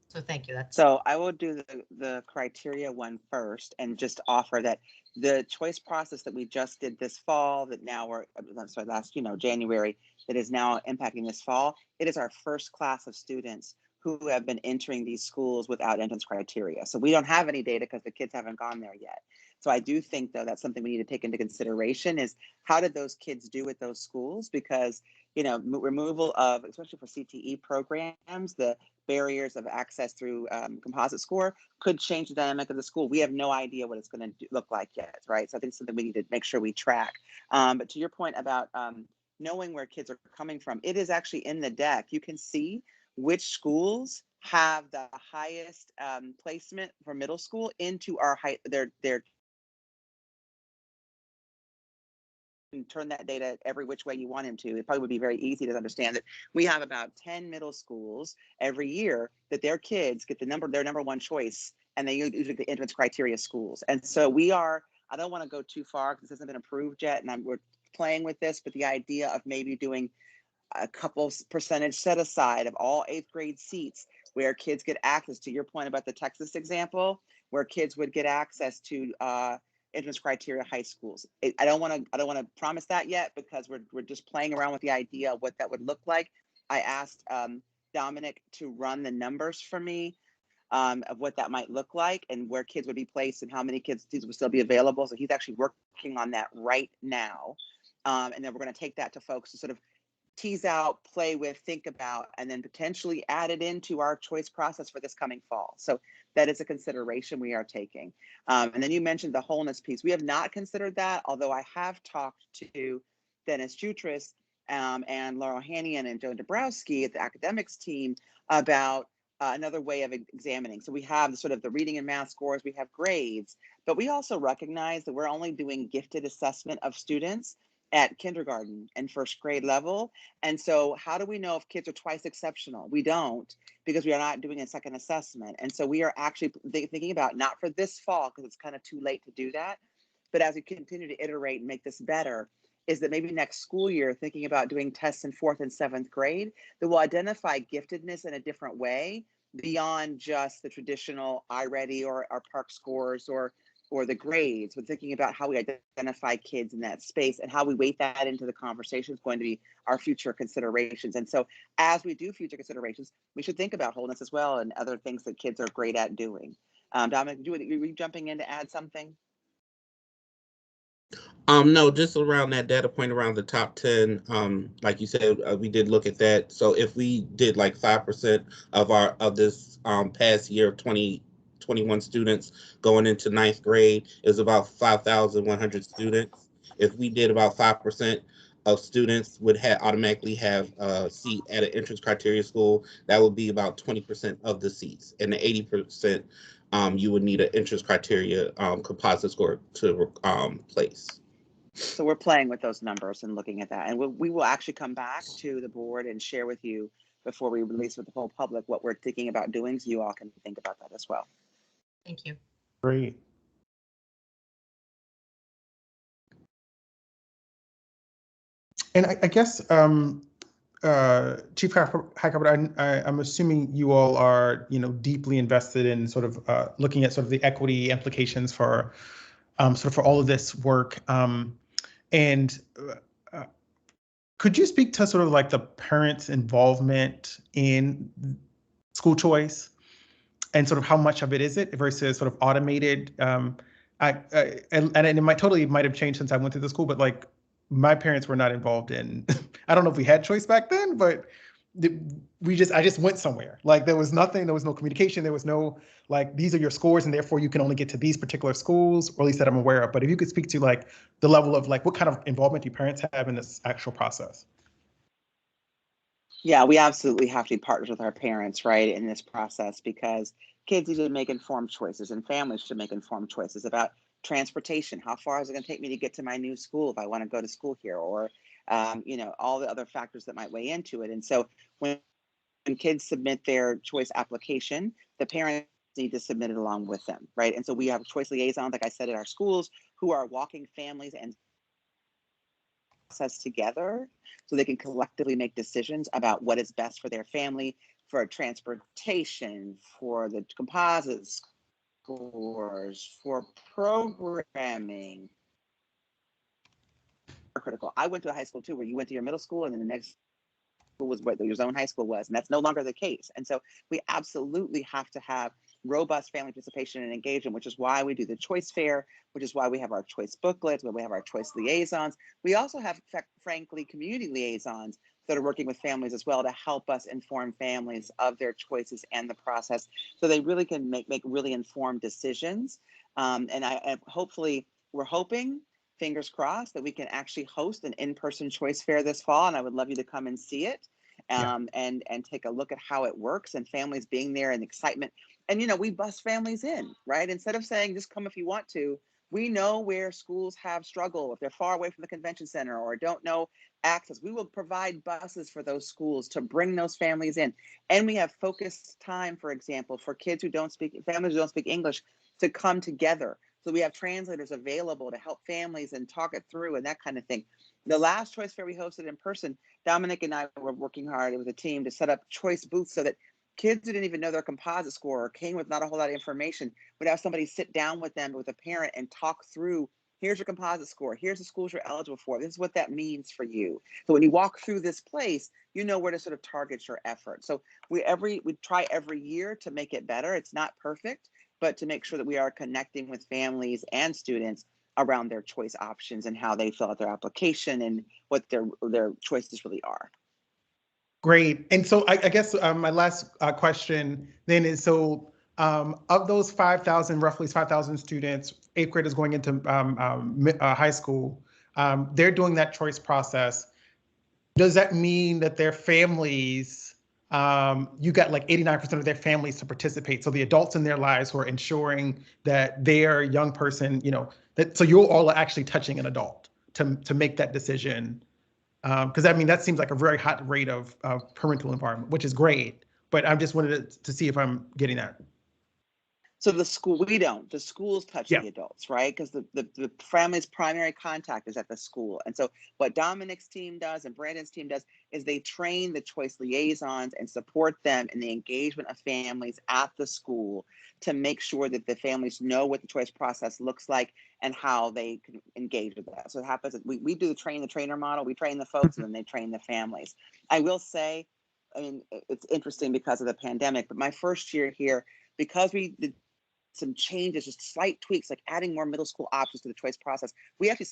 So thank you. So I will do the criteria one first and just offer that the choice process that we just did this fall, that now last January, that is now impacting this fall, it is our first class of students who have been entering these schools without entrance criteria. So we don't have any data because the kids haven't gone there yet. So I do think, though, that's something we need to take into consideration is how did those kids do at those schools? Because, you know, removal of, especially for CTE programs, the barriers of access through composite score could change the dynamic of the school. We have no idea what it's going to look like yet, right? So I think it's something we need to make sure we track. But to your point about knowing where kids are coming from, it is actually in the deck. You can see which schools have the highest placement for middle school into our their and turn that data every which way you want him to. It probably would be very easy to understand that we have about 10 middle schools every year that their kids get their number one choice, and they usually the entrance criteria schools. And so we are, I don't want to go too far because this hasn't been approved yet, and we're playing with this, but the idea of maybe doing a couple percentage set aside of all 8th grade seats where kids get access, to your point about the Texas example, where kids would get access to entrance criteria high schools. I don't want to promise that yet because we're just playing around with the idea of what that would look like. I asked Dominic to run the numbers for me of what that might look like and where kids would be placed and how many kids would still be available. So he's actually working on that right now. And then we're going to take that to folks to sort of tease out, play with, think about, and then potentially add it into our choice process for this coming fall. So that is a consideration we are taking. And then you mentioned the wholeness piece. We have not considered that, although I have talked to Dennis Jutras and Laurel Hanian and Joan Dabrowski at the academics team about another way of examining. So we have sort of the reading and math scores, we have grades, but we also recognize that we're only doing gifted assessment of students at kindergarten and first grade level. And so how do we know if kids are twice exceptional? We don't, because we are not doing a second assessment. And so we are actually thinking about, not for this fall, because it's kind of too late to do that, but as we continue to iterate and make this better, is that maybe next school year, thinking about doing tests in 4th and 7th grade that will identify giftedness in a different way beyond just the traditional iReady or our PARCC scores or the grades, but thinking about how we identify kids in that space and how we weight that into the conversation is going to be our future considerations. And so as we do future considerations, we should think about wholeness as well and other things that kids are great at doing. Dominic, were you jumping in to add something? No, just around that data point around the top 10, like you said, we did look at that. So if we did like 5% of this past year of 2021 students going into 9th grade is about 5,100 students. If we did about 5% of students would automatically have a seat at an entrance criteria school, that would be about 20% of the seats. And the 80%, you would need an entrance criteria composite score to place. So we're playing with those numbers and looking at that. And we will actually come back to the board and share with you before we release with the whole public what we're thinking about doing, so you all can think about that as well. Thank you. Great. And I guess, Chief Highcarbett, I'm assuming you all are, deeply invested in sort of looking at sort of the equity implications for sort of for all of this work. And could you speak to sort of like the parents' involvement in school choice and sort of how much of it is it versus sort of automated? And it might have changed since I went through the school, but like my parents were not involved in, I don't know if we had choice back then, but I just went somewhere. Like there was nothing, there was no communication, there was no like, these are your scores and therefore you can only get to these particular schools, or at least that I'm aware of. But if you could speak to like the level of like, what kind of involvement do parents have in this actual process? Yeah, we absolutely have to be partners with our parents, right, in this process, because kids need to make informed choices and families should make informed choices about transportation. How far is it going to take me to get to my new school if I want to go to school here, or all the other factors that might weigh into it. And so when kids submit their choice application, the parents need to submit it along with them, right? And so we have choice liaisons, like I said, at our schools, who are walking families and process together so they can collectively make decisions about what is best for their family, for transportation, for the composite scores, for programming. Critical. I went to a high school too, where you went to your middle school and then the next school was what your zone high school was, and that's no longer the case. And so we absolutely have to have robust family participation and engagement, which is why we do the choice fair, which is why we have our choice booklets, where we have our choice liaisons. We also have, frankly, community liaisons that are working with families as well to help us inform families of their choices and the process, so they really can make really informed decisions. And hopefully, we're hoping, fingers crossed, that we can actually host an in-person choice fair this fall, and I would love you to come and see it. And take a look at how it works, and families being there and excitement. And, you know, we bus families in, right? Instead of saying, just come if you want to, we know where schools have struggle, if they're far away from the convention center or don't know access. We will provide buses for those schools to bring those families in. And we have focused time, for example, for kids who families who don't speak English, to come together. So we have translators available to help families and talk it through and that kind of thing. The last choice fair we hosted in person, Dominic and I were working hard with a team to set up choice booths so that kids who didn't even know their composite score or came with not a whole lot of information would have somebody sit down with them, with a parent, and talk through, here's your composite score, here's the schools you're eligible for, this is what that means for you. So when you walk through this place, you know where to sort of target your effort. So we try every year to make it better. It's not perfect, but to make sure that we are connecting with families and students around their choice options and how they fill out their application and what their choices really are. Great. And so I guess my last question then is, so of those 5,000, roughly 5,000 students, 8th graders going into high school, they're doing that choice process. Does that mean that their families, you got like 89% of their families to participate? So the adults in their lives who are ensuring that their young person, you know, so you're all actually touching an adult to make that decision. Because I mean, that seems like a very hot rate of parental involvement, which is great. But I just wanted to see if I'm getting that. So the schools touch the adults, right? Because the family's primary contact is at the school. And so what Dominic's team does and Brandon's team does is they train the choice liaisons and support them in the engagement of families at the school to make sure that the families know what the choice process looks like and how they can engage with that. So it happens that we do the trainer model, we train the folks and then they train the families. I will say, I mean, it's interesting because of the pandemic, but my first year here, because we did some changes, just slight tweaks, like adding more middle school options to the choice process, we actually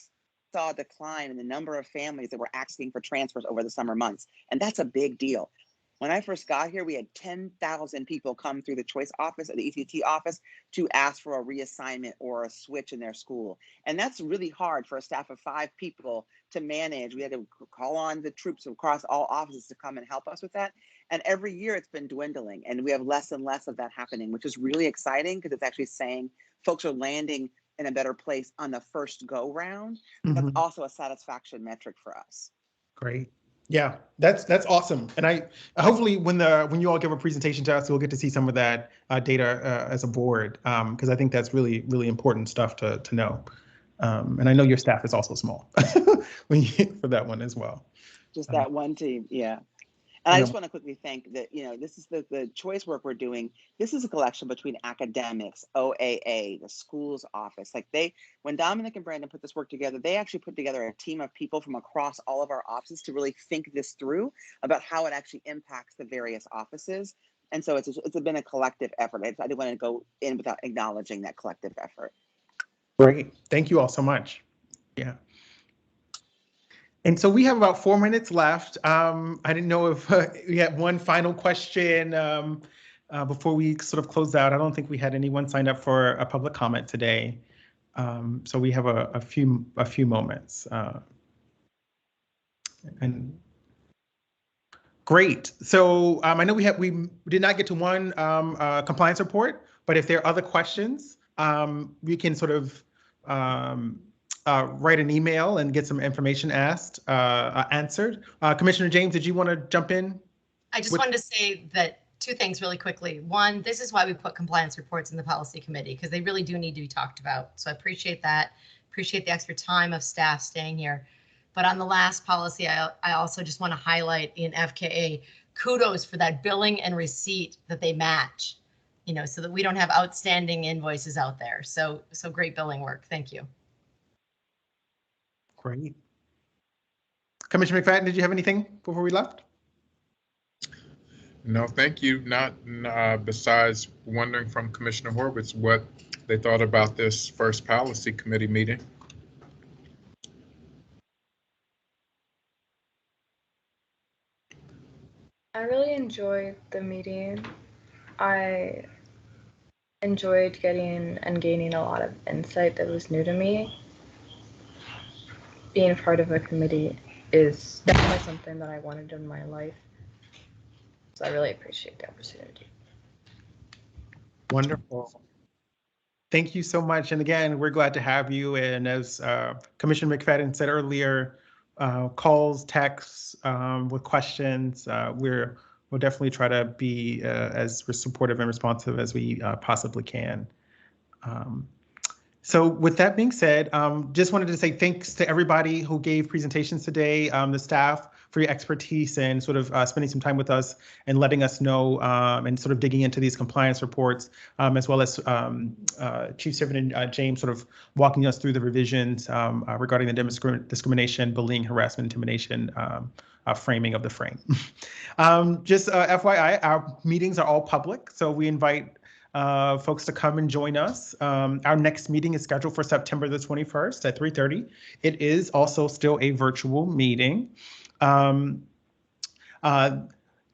saw a decline in the number of families that were asking for transfers over the summer months. And that's a big deal. When I first got here, we had 10,000 people come through the choice office or the ECT office to ask for a reassignment or a switch in their school. And that's really hard for a staff of 5 people to manage. We had to call on the troops across all offices to come and help us with that. And every year it's been dwindling, and we have less and less of that happening, which is really exciting because it's actually saying folks are landing in a better place on the first go round. That's also a satisfaction metric for us. Great. Yeah, that's awesome. And I hopefully when you all give a presentation to us, we'll get to see some of that data as a board, because I think that's really, really important stuff to know. And I know your staff is also small for that one as well. Just that one team, yeah. And I just want to quickly thank that, you know, this is the choice work we're doing. This is a collection between academics, OAA, the school's office. Like when Dominic and Brandon put this work together, they actually put together a team of people from across all of our offices to really think this through about how it actually impacts the various offices. And so it's been a collective effort. I didn't want to go in without acknowledging that collective effort. Great. Thank you all so much. Yeah. And so we have about 4 minutes left. I didn't know if we had one final question before we sort of close out. I don't think we had anyone signed up for a public comment today. So we have a few moments. And great. So I know we did not get to one compliance report, but if there are other questions, we can sort of write an email and get some information answered. Commissioner James, did you want to jump in? I just wanted to say that 2 things really quickly. One, this is why we put compliance reports in the policy committee, because they really do need to be talked about. So I appreciate that. Appreciate the extra time of staff staying here. But on the last policy, I also just want to highlight in FKA, kudos for that billing and receipt that they match, you know, so that we don't have outstanding invoices out there. So great billing work. Thank you. Great. Commissioner McFadden, did you have anything before we left? No, thank you. Not besides wondering from Commissioner Horwitz what they thought about this first policy committee meeting. I really enjoyed the meeting. I enjoyed getting and gaining a lot of insight that was new to me. Being a part of a committee is definitely something that I wanted in my life. So I really appreciate the opportunity. Wonderful. Thank you so much. And again, we're glad to have you. And as Commissioner McFadden said earlier, calls, texts with questions, we'll definitely try to be as supportive and responsive as we possibly can. So with that being said, just wanted to say thanks to everybody who gave presentations today, the staff for your expertise and sort of spending some time with us and letting us know and sort of digging into these compliance reports, as well as Chief Servant and James sort of walking us through the revisions regarding the discrimination, bullying, harassment, intimidation framing of the frame. Just FYI, our meetings are all public, so we invite folks to come and join us. Our next meeting is scheduled for September the 21st at 3:30. It is also still a virtual meeting.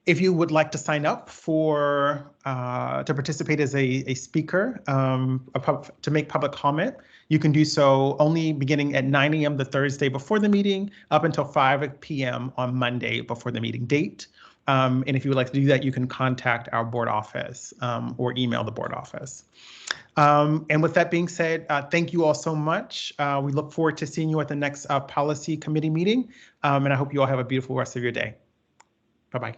If you would like to sign up for to participate as a speaker to make public comment, you can do so only beginning at 9 a.m. the Thursday before the meeting up until 5 p.m. on Monday before the meeting date. And if you would like to do that, you can contact our board office or email the board office. And with that being said, thank you all so much. We look forward to seeing you at the next policy committee meeting. And I hope you all have a beautiful rest of your day. Bye-bye.